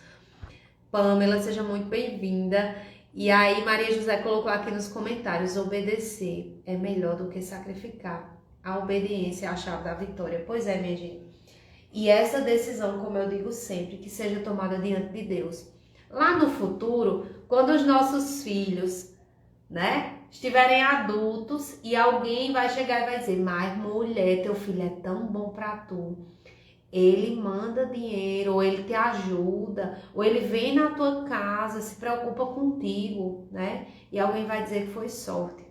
Pamela, seja muito bem-vinda. E aí, Maria José colocou aqui nos comentários: obedecer é melhor do que sacrificar. A obediência é a chave da vitória. Pois é, minha gente. E essa decisão, como eu digo sempre, que seja tomada diante de Deus. Lá no futuro, quando os nossos filhos, né, estiverem adultos e alguém vai chegar e vai dizer: mas mulher, teu filho é tão bom pra tu. Ele manda dinheiro, ou ele te ajuda, ou ele vem na tua casa, se preocupa contigo, né? E alguém vai dizer que foi sorte.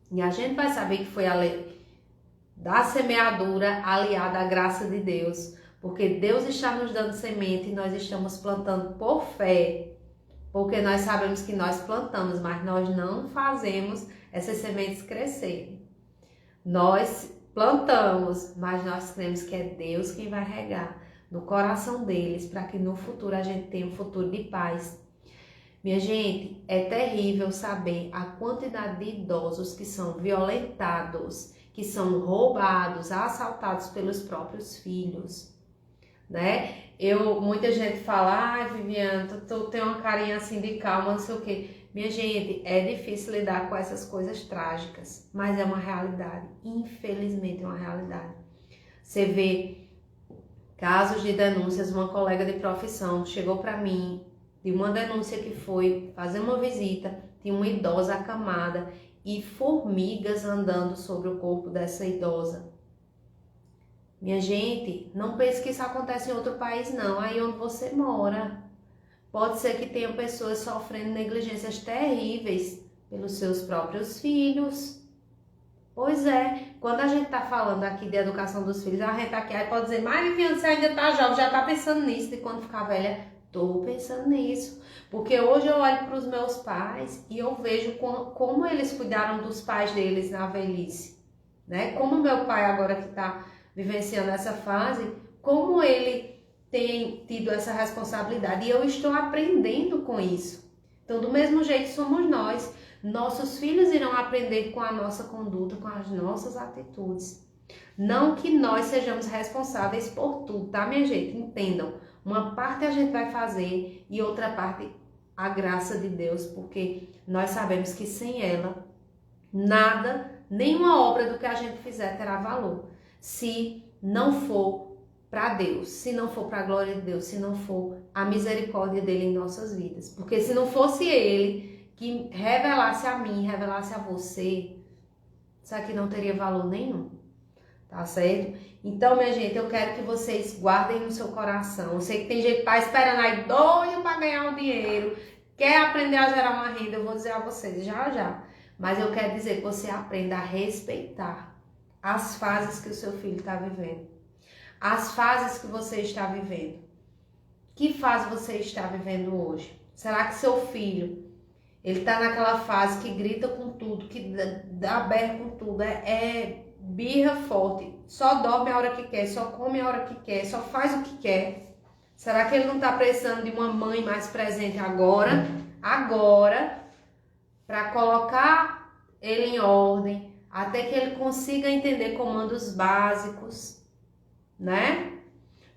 E a gente vai saber que foi a lei da semeadura aliada à graça de Deus, porque Deus está nos dando semente e nós estamos plantando por fé, porque nós sabemos que nós plantamos, mas nós não fazemos essas sementes crescerem. Nós plantamos, mas nós cremos que é Deus quem vai regar no coração deles, para que no futuro a gente tenha um futuro de paz. Minha gente, é terrível saber a quantidade de idosos que são violentados, que são roubados, assaltados pelos próprios filhos, né? Muita gente fala: ai, Viviane, tu tem uma carinha assim de calma, não sei o quê. Minha gente, é difícil lidar com essas coisas trágicas, mas é uma realidade, infelizmente é uma realidade. Você vê casos de denúncias. Uma colega de profissão chegou para mim de uma denúncia que foi fazer uma visita, tinha uma idosa acamada e formigas andando sobre o corpo dessa idosa. Minha gente, não pense que isso acontece em outro país não, aí onde você mora. Pode ser que tenha pessoas sofrendo negligências terríveis pelos seus próprios filhos. Pois é, quando a gente tá falando aqui de educação dos filhos, a gente tá aqui aí pode dizer: mas Viviane, você ainda tá jovem, já tá pensando nisso, e quando ficar velha, tô pensando nisso. Porque hoje eu olho para os meus pais e eu vejo como eles cuidaram dos pais deles na velhice, né? Como meu pai agora que tá vivenciando essa fase, como ele tem tido essa responsabilidade, e eu estou aprendendo com isso. Então, do mesmo jeito somos nós. Nossos filhos irão aprender com a nossa conduta, com as nossas atitudes. Não que nós sejamos responsáveis por tudo, tá, minha gente? Entendam. Uma parte a gente vai fazer e outra parte a graça de Deus, porque nós sabemos que sem ela, nada, nenhuma obra do que a gente fizer terá valor. Se não for para Deus, se não for para a glória de Deus, se não for a misericórdia dele em nossas vidas. Porque se não fosse ele que revelasse a mim, revelasse a você, isso aqui não teria valor nenhum, tá certo? Então, minha gente, eu quero que vocês guardem no seu coração. Eu sei que tem gente que tá esperando aí doido para ganhar um dinheiro, quer aprender a gerar uma renda, eu vou dizer a vocês já. Mas eu quero dizer que você aprenda a respeitar as fases que o seu filho está vivendo. As fases que você está vivendo. Que fase você está vivendo hoje? Será que seu filho, ele está naquela fase que grita com tudo, que dá berro com tudo, é birra forte, só dorme a hora que quer, só come a hora que quer, só faz o que quer? Será que ele não está precisando de uma mãe mais presente agora, para colocar ele em ordem, até que ele consiga entender comandos básicos, né?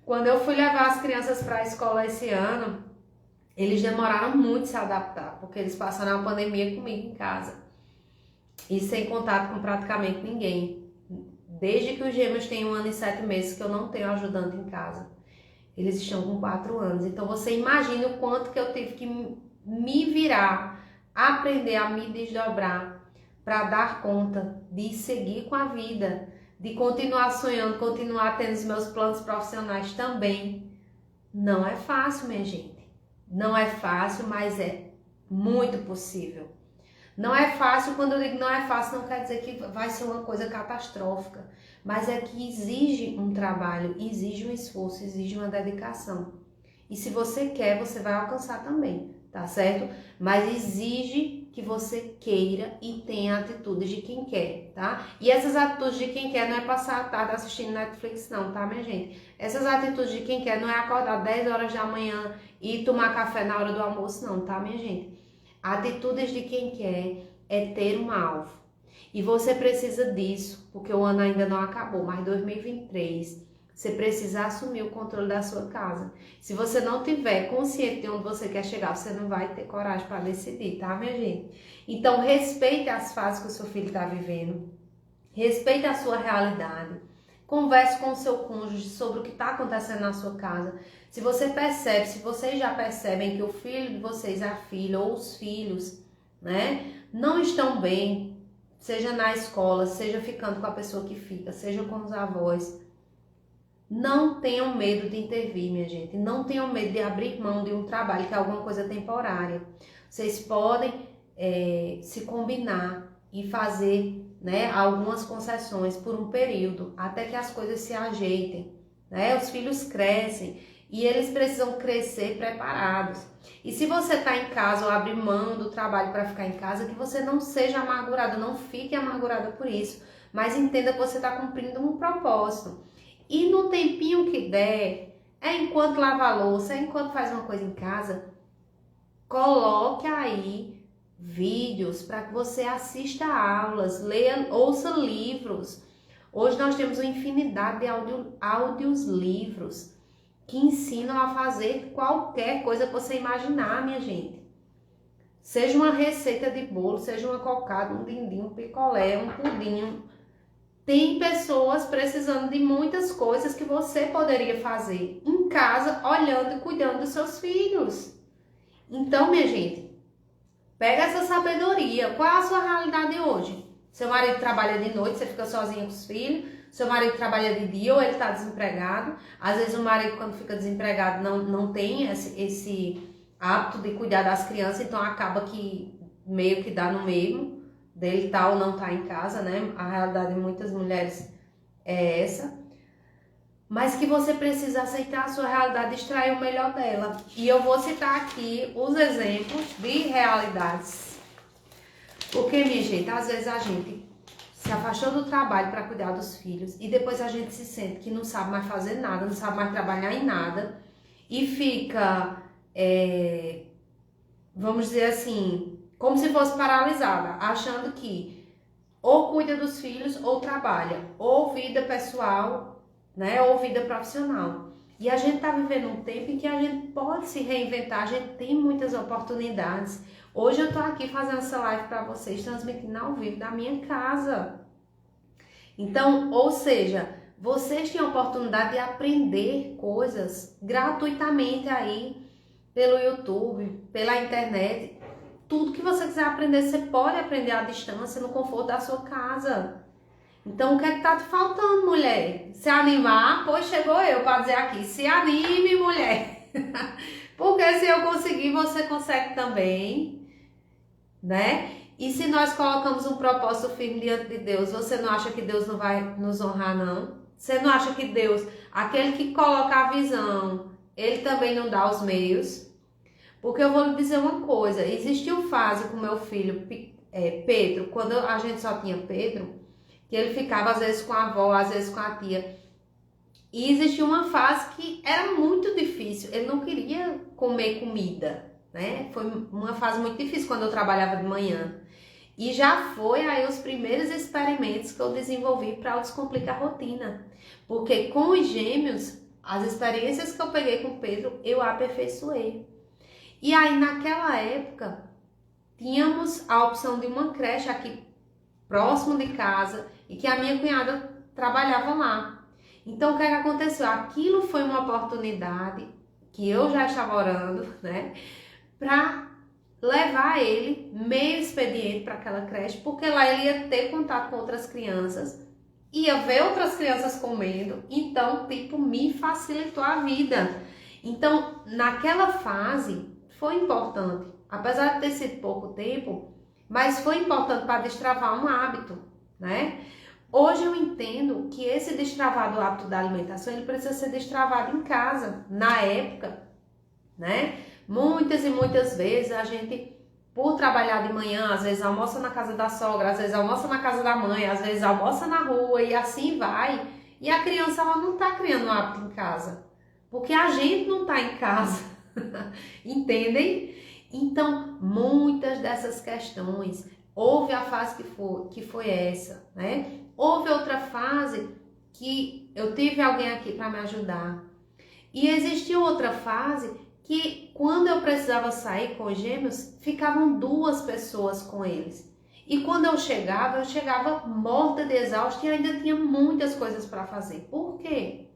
Quando eu fui levar as crianças para a escola esse ano, eles demoraram muito a se adaptar, porque eles passaram a pandemia comigo em casa e sem contato com praticamente ninguém. Desde que os gêmeos têm 1 ano e 7 meses que eu não tenho ajudante em casa. Eles estão com 4 anos. Então você imagina o quanto que eu tive que me virar, aprender a me desdobrar para dar conta de seguir com a vida, de continuar sonhando, continuar tendo os meus planos profissionais também. Não é fácil, minha gente. Não é fácil, mas é muito possível. Não é fácil, quando eu digo não é fácil, não quer dizer que vai ser uma coisa catastrófica, mas é que exige um trabalho, exige um esforço, exige uma dedicação. E se você quer, você vai alcançar também, tá certo? Mas exige que você queira e tenha atitudes de quem quer, tá? E essas atitudes de quem quer não é passar a tarde assistindo Netflix não, tá, minha gente? Essas atitudes de quem quer não é acordar 10 horas da manhã e tomar café na hora do almoço não, tá, minha gente? Atitudes de quem quer é ter um alvo. E você precisa disso, porque o ano ainda não acabou, mas 2023 você precisa assumir o controle da sua casa. Se você não tiver consciente de onde você quer chegar, você não vai ter coragem para decidir, tá, minha gente? Então, respeite as fases que o seu filho está vivendo. Respeite a sua realidade. Converse com o seu cônjuge sobre o que está acontecendo na sua casa. Se você percebe, se vocês já percebem que o filho de vocês, a filha ou os filhos, né, não estão bem, seja na escola, seja ficando com a pessoa que fica, seja com os avós, não tenham medo de intervir, minha gente. Não tenham medo de abrir mão de um trabalho que é alguma coisa temporária. Vocês podem se combinar e fazer, né, algumas concessões por um período, até que as coisas se ajeitem, né? Os filhos crescem e eles precisam crescer preparados. E se você está em casa ou abrir mão do trabalho para ficar em casa, que você não seja amargurado, não fique amargurada por isso, mas entenda que você está cumprindo um propósito. E no tempinho que der, enquanto lava a louça, enquanto faz uma coisa em casa, coloque aí vídeos para que você assista aulas, leia, ouça livros. Hoje nós temos uma infinidade de áudios livros que ensinam a fazer qualquer coisa que você imaginar, minha gente. Seja uma receita de bolo, seja uma cocada, um dindim, um picolé, um pudim. Tem pessoas precisando de muitas coisas que você poderia fazer em casa, olhando e cuidando dos seus filhos. Então, minha gente, pega essa sabedoria. Qual é a sua realidade hoje? Seu marido trabalha de noite, você fica sozinha com os filhos. Seu marido trabalha de dia ou ele está desempregado. Às vezes o marido, quando fica desempregado, não tem esse hábito de cuidar das crianças, então acaba que meio que dá no mesmo dele tá ou não tá em casa, né? A realidade de muitas mulheres é essa. Mas que você precisa aceitar a sua realidade e extrair o melhor dela. E eu vou citar aqui os exemplos de realidades. Porque, minha gente, às vezes a gente se afastou do trabalho para cuidar dos filhos e depois a gente se sente que não sabe mais fazer nada, não sabe mais trabalhar em nada e fica, vamos dizer assim, como se fosse paralisada, achando que ou cuida dos filhos ou trabalha, ou vida pessoal, né, ou vida profissional. E a gente tá vivendo um tempo em que a gente pode se reinventar, a gente tem muitas oportunidades. Hoje eu tô aqui fazendo essa live para vocês, transmitindo ao vivo da minha casa. Então, ou seja, vocês têm a oportunidade de aprender coisas gratuitamente aí pelo YouTube, pela internet. Tudo que você quiser aprender, você pode aprender à distância, no conforto da sua casa. Então, o que é que tá te faltando, mulher? Se animar? Pois chegou eu para dizer aqui, se anime, mulher. Porque se eu conseguir, você consegue também, né? E se nós colocamos um propósito firme diante de Deus, você não acha que Deus não vai nos honrar, não? Você não acha que Deus, aquele que coloca a visão, ele também não dá os meios? Porque eu vou lhe dizer uma coisa, existiu fase com meu filho Pedro, quando a gente só tinha Pedro, que ele ficava às vezes com a avó, às vezes com a tia. E existia uma fase que era muito difícil, ele não queria comer comida, né? Foi uma fase muito difícil quando eu trabalhava de manhã. E já foi aí os primeiros experimentos que eu desenvolvi para o Descomplica a Rotina. Porque com os gêmeos, as experiências que eu peguei com o Pedro, eu aperfeiçoei. E aí, naquela época, tínhamos a opção de uma creche aqui próximo de casa e que a minha cunhada trabalhava lá. Então, o que é que aconteceu? Aquilo foi uma oportunidade que eu já estava orando, né? Para levar ele meio expediente para aquela creche, porque lá ele ia ter contato com outras crianças, ia ver outras crianças comendo, então, tipo, me facilitou a vida. Então, naquela fase, foi importante, apesar de ter sido pouco tempo, mas foi importante para destravar um hábito, né? Hoje eu entendo que esse destravar do hábito da alimentação, ele precisa ser destravado em casa. Na época, né? Muitas e muitas vezes a gente por trabalhar de manhã, às vezes almoça na casa da sogra, às vezes almoça na casa da mãe, às vezes almoça na rua e assim vai. E a criança ela não está criando um hábito em casa, porque a gente não está em casa, entendem? Então, muitas dessas questões, houve a fase que foi essa, né? Houve outra fase que eu tive alguém aqui para me ajudar. E existiu outra fase que, quando eu precisava sair com os gêmeos, ficavam 2 pessoas com eles. E quando eu chegava morta de exausto e ainda tinha muitas coisas para fazer. Por quê?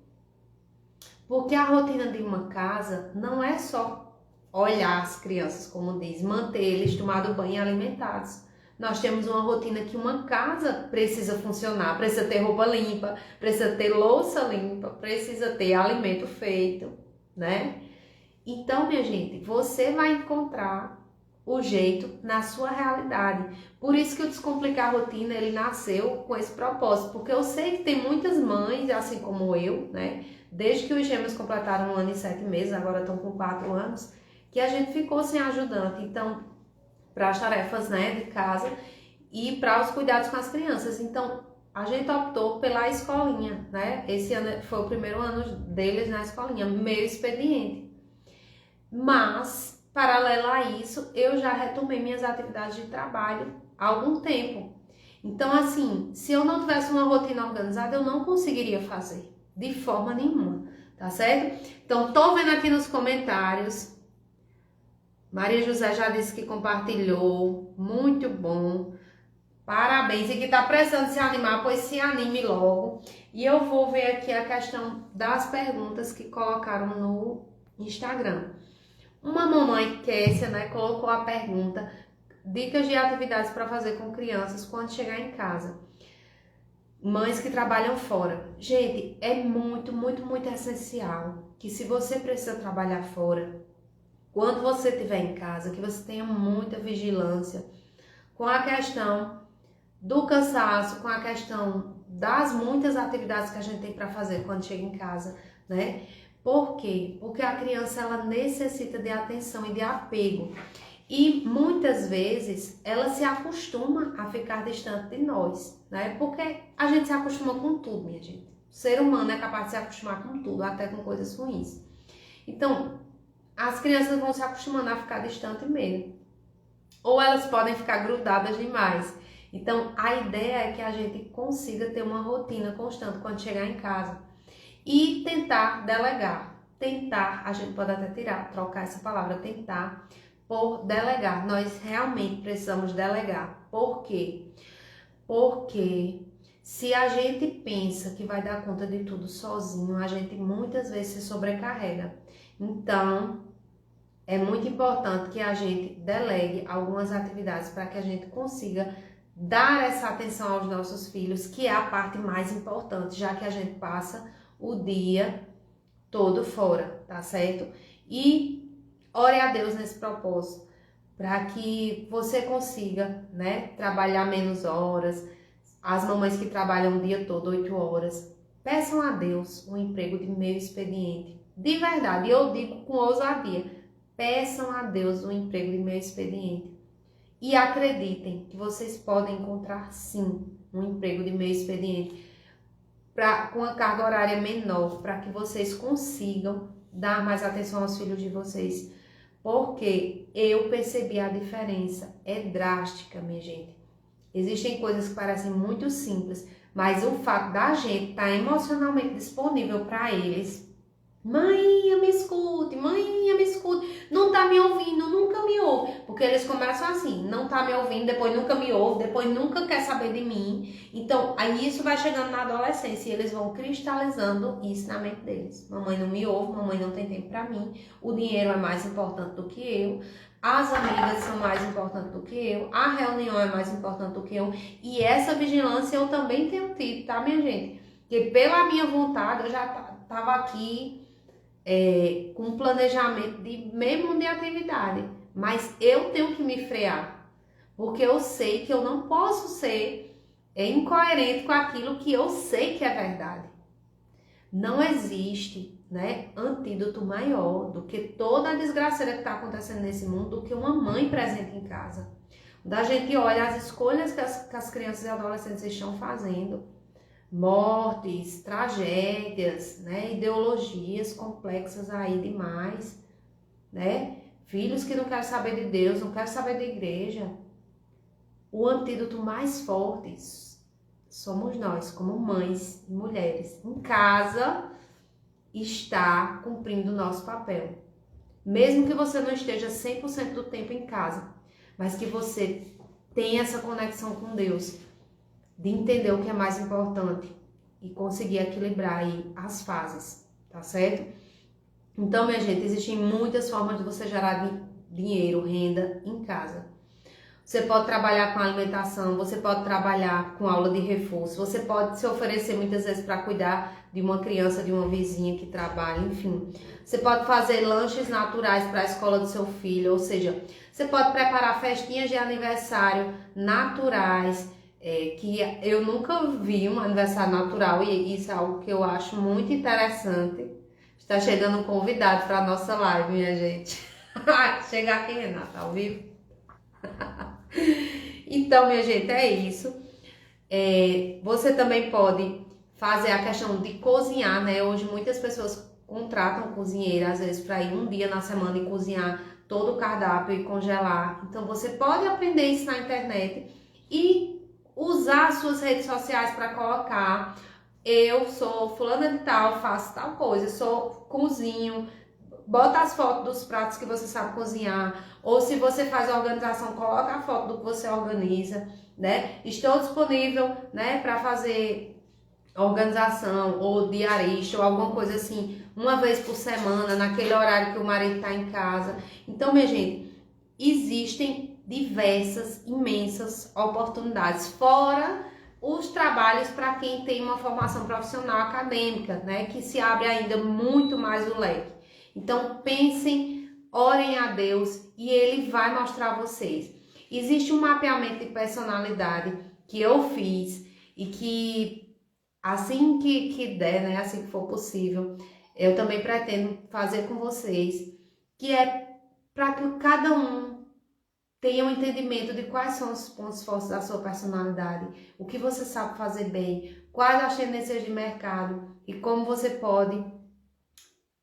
Porque a rotina de uma casa não é só olhar as crianças, como diz, manter eles tomando banho e alimentados. Nós temos uma rotina que uma casa precisa funcionar, precisa ter roupa limpa, precisa ter louça limpa, precisa ter alimento feito, né? Então, minha gente, você vai encontrar o jeito na sua realidade. Por isso que o Descomplicar a Rotina, ele nasceu com esse propósito, porque eu sei que tem muitas mães, assim como eu, né? Desde que os gêmeos completaram 1 ano e 7 meses, agora estão com 4 anos, que a gente ficou sem ajudante. Então, para as tarefas, né, de casa e para os cuidados com as crianças. Então, a gente optou pela escolinha, né? Esse ano foi o primeiro ano deles na escolinha, meio expediente. Mas, paralelo a isso, eu já retomei minhas atividades de trabalho há algum tempo. Então, assim, se eu não tivesse uma rotina organizada, eu não conseguiria fazer, de forma nenhuma, tá certo? Então, tô vendo aqui nos comentários, Maria José já disse que compartilhou, muito bom, parabéns, e que tá precisando se animar, pois se anime logo. E eu vou ver aqui a questão das perguntas que colocaram no Instagram. Uma mamãe, Kécia, né, colocou a pergunta, dicas de atividades para fazer com crianças quando chegar em casa. Mães que trabalham fora. Gente, é muito, muito, muito essencial que, se você precisa trabalhar fora, quando você estiver em casa, que você tenha muita vigilância com a questão do cansaço, com a questão das muitas atividades que a gente tem para fazer quando chega em casa, né? Por quê? Porque a criança, ela necessita de atenção e de apego. E muitas vezes ela se acostuma a ficar distante de nós, né? Porque a gente se acostuma com tudo, minha gente. O ser humano é capaz de se acostumar com tudo, até com coisas ruins. Então, as crianças vão se acostumando a ficar distante mesmo. Ou elas podem ficar grudadas demais. Então, a ideia é que a gente consiga ter uma rotina constante quando chegar em casa. E tentar delegar. Tentar, a gente pode até trocar essa palavra, tentar, por delegar. Nós realmente precisamos delegar. Por quê? Porque se a gente pensa que vai dar conta de tudo sozinho, a gente muitas vezes se sobrecarrega. Então, é muito importante que a gente delegue algumas atividades para que a gente consiga dar essa atenção aos nossos filhos, que é a parte mais importante, já que a gente passa o dia todo fora, tá certo? E ore a Deus nesse propósito, para que você consiga, né, trabalhar menos horas. As mamães que trabalham o dia todo, 8 horas, peçam a Deus um emprego de meio expediente. De verdade, eu digo com ousadia, peçam a Deus um emprego de meio expediente. E acreditem que vocês podem encontrar sim um emprego de meio expediente com uma carga horária menor, para que vocês consigam dar mais atenção aos filhos de vocês. Porque eu percebi a diferença, é drástica, minha gente. Existem coisas que parecem muito simples, mas o fato da gente estar emocionalmente disponível para eles. Mãe, me escute, não tá me ouvindo, nunca me ouve. Porque eles começam assim, não tá me ouvindo, depois nunca me ouve, depois nunca quer saber de mim. Então, aí isso vai chegando na adolescência e eles vão cristalizando isso na mente deles. Mamãe não me ouve, mamãe não tem tempo pra mim, o dinheiro é mais importante do que eu, as amigas são mais importantes do que eu, a reunião é mais importante do que eu. E essa vigilância eu também tenho tido, tá, minha gente? Porque pela minha vontade, eu já tava aqui com um planejamento mesmo de atividade, mas eu tenho que me frear, porque eu sei que eu não posso ser incoerente com aquilo que eu sei que é verdade. Não existe né, antídoto maior do que toda a desgraceira que está acontecendo nesse mundo, do que uma mãe presente em casa. Quando a gente olha as escolhas que as crianças e adolescentes estão fazendo, mortes, tragédias, né, ideologias complexas aí demais, né, filhos que não querem saber de Deus, não querem saber da igreja, o antídoto mais forte somos nós, como mães e mulheres, em casa, está cumprindo o nosso papel. Mesmo que você não esteja 100% do tempo em casa, mas que você tenha essa conexão com Deus, de entender o que é mais importante e conseguir equilibrar aí as fases, tá certo? Então, minha gente, existem muitas formas de você gerar dinheiro, renda em casa. Você pode trabalhar com alimentação, você pode trabalhar com aula de reforço, você pode se oferecer muitas vezes para cuidar de uma criança, de uma vizinha que trabalha, enfim. Você pode fazer lanches naturais para a escola do seu filho, ou seja, você pode preparar festinhas de aniversário naturais, que eu nunca vi um aniversário natural e isso é algo que eu acho muito interessante. Está chegando um convidado para a nossa live, minha gente. Chega aqui, Renata, ao vivo. Então, minha gente, é isso. Você também pode fazer a questão de cozinhar, né? Hoje muitas pessoas contratam cozinheira, às vezes, para ir um dia na semana e cozinhar todo o cardápio e congelar. Então, você pode aprender isso na internet e usar as suas redes sociais para colocar: eu sou fulana de tal, faço tal coisa, cozinho. Bota as fotos dos pratos que você sabe cozinhar, ou se você faz a organização, coloca a foto do que você organiza, né? Estou disponível, né, para fazer organização, ou diarista, ou alguma coisa assim, uma vez por semana, naquele horário que o marido está em casa. Então, minha gente, existem diversas, imensas oportunidades, fora os trabalhos para quem tem uma formação profissional acadêmica, né, que se abre ainda muito mais o leque. Então pensem, orem a Deus e Ele vai mostrar a vocês. Existe um mapeamento de personalidade que eu fiz e que assim que der, né, assim que for possível, eu também pretendo fazer com vocês, que é para que cada um tenha um entendimento de quais são os pontos fortes da sua personalidade, o que você sabe fazer bem, quais as tendências de mercado e como você pode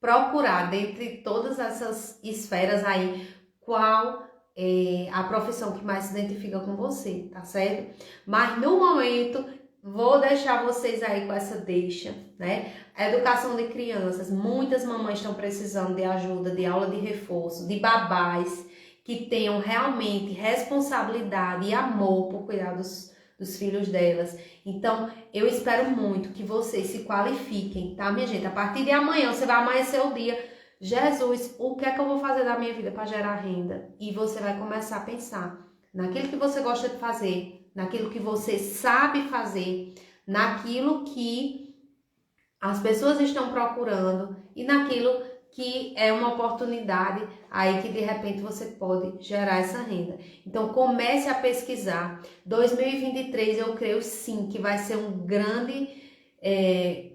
procurar, dentre todas essas esferas aí, qual é a profissão que mais se identifica com você, tá certo? Mas no momento, vou deixar vocês aí com essa deixa, né? A educação de crianças, muitas mamães estão precisando de ajuda, de aula de reforço, de babás que tenham realmente responsabilidade e amor por cuidar dos filhos delas. Então, eu espero muito que vocês se qualifiquem, tá, minha gente? A partir de amanhã, você vai amanhecer o dia: Jesus, o que é que eu vou fazer da minha vida para gerar renda? E você vai começar a pensar naquilo que você gosta de fazer, naquilo que você sabe fazer, naquilo que as pessoas estão procurando e naquilo que é uma oportunidade aí que de repente você pode gerar essa renda. Então comece a pesquisar. 2023 eu creio sim que vai ser um grande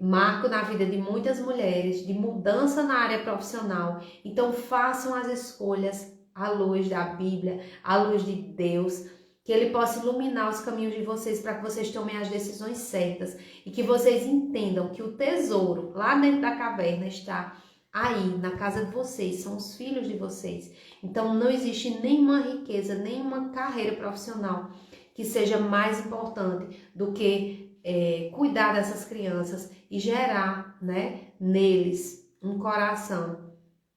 marco na vida de muitas mulheres, de mudança na área profissional. Então façam as escolhas à luz da Bíblia, à luz de Deus, que Ele possa iluminar os caminhos de vocês para que vocês tomem as decisões certas e que vocês entendam que o tesouro lá dentro da caverna está aí, na casa de vocês, são os filhos de vocês. Então não existe nenhuma riqueza, nenhuma carreira profissional que seja mais importante do que cuidar dessas crianças e gerar, né, neles um coração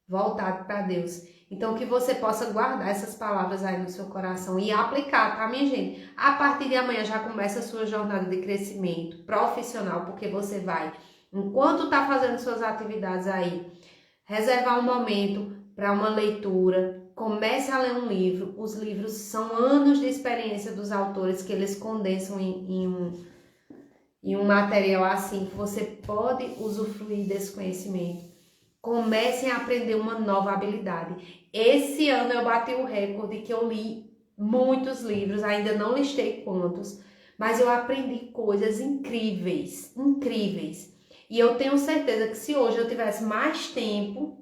voltado para Deus. Então que você possa guardar essas palavras aí no seu coração e aplicar, tá, minha gente? A partir de amanhã já começa a sua jornada de crescimento profissional, porque você vai, enquanto tá fazendo suas atividades aí, reservar um momento para uma leitura. Comece a ler um livro. Os livros são anos de experiência dos autores que eles condensam em um material assim, que você pode usufruir desse conhecimento. Comecem a aprender uma nova habilidade. Esse ano eu bati o recorde que eu li muitos livros, ainda não listei quantos, mas eu aprendi coisas incríveis, incríveis. E eu tenho certeza que se hoje eu tivesse mais tempo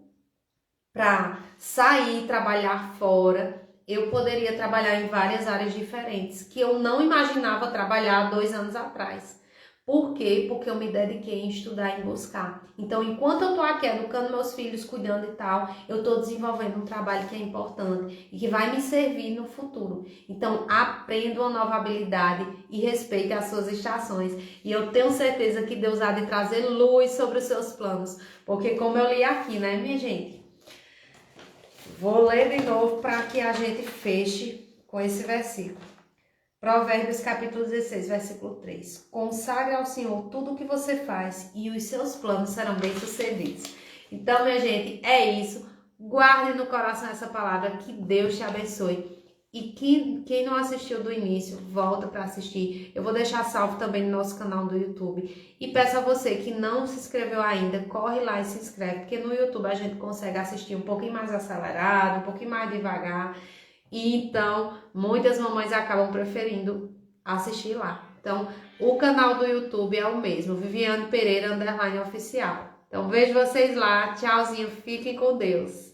para sair, trabalhar fora, eu poderia trabalhar em várias áreas diferentes, que eu não imaginava trabalhar 2 anos atrás. Por quê? Porque eu me dediquei em estudar e em buscar. Então, enquanto eu tô aqui educando meus filhos, cuidando e tal, eu tô desenvolvendo um trabalho que é importante e que vai me servir no futuro. Então, aprenda uma nova habilidade e respeite as suas estações. E eu tenho certeza que Deus há de trazer luz sobre os seus planos. Porque como eu li aqui, né, minha gente? Vou ler de novo para que a gente feche com esse versículo. Provérbios capítulo 16, versículo 3. Consagre ao Senhor tudo o que você faz e os seus planos serão bem-sucedidos. Então, minha gente, é isso. Guarde no coração essa palavra. Que Deus te abençoe. E quem não assistiu do início, volta para assistir. Eu vou deixar salvo também no nosso canal do YouTube. E peço a você que não se inscreveu ainda, corre lá e se inscreve, porque no YouTube a gente consegue assistir um pouquinho mais acelerado, um pouquinho mais devagar. E então, muitas mamães acabam preferindo assistir lá. Então, o canal do YouTube é o mesmo, Viviane Pereira _ oficial. Então, vejo vocês lá. Tchauzinho, fiquem com Deus.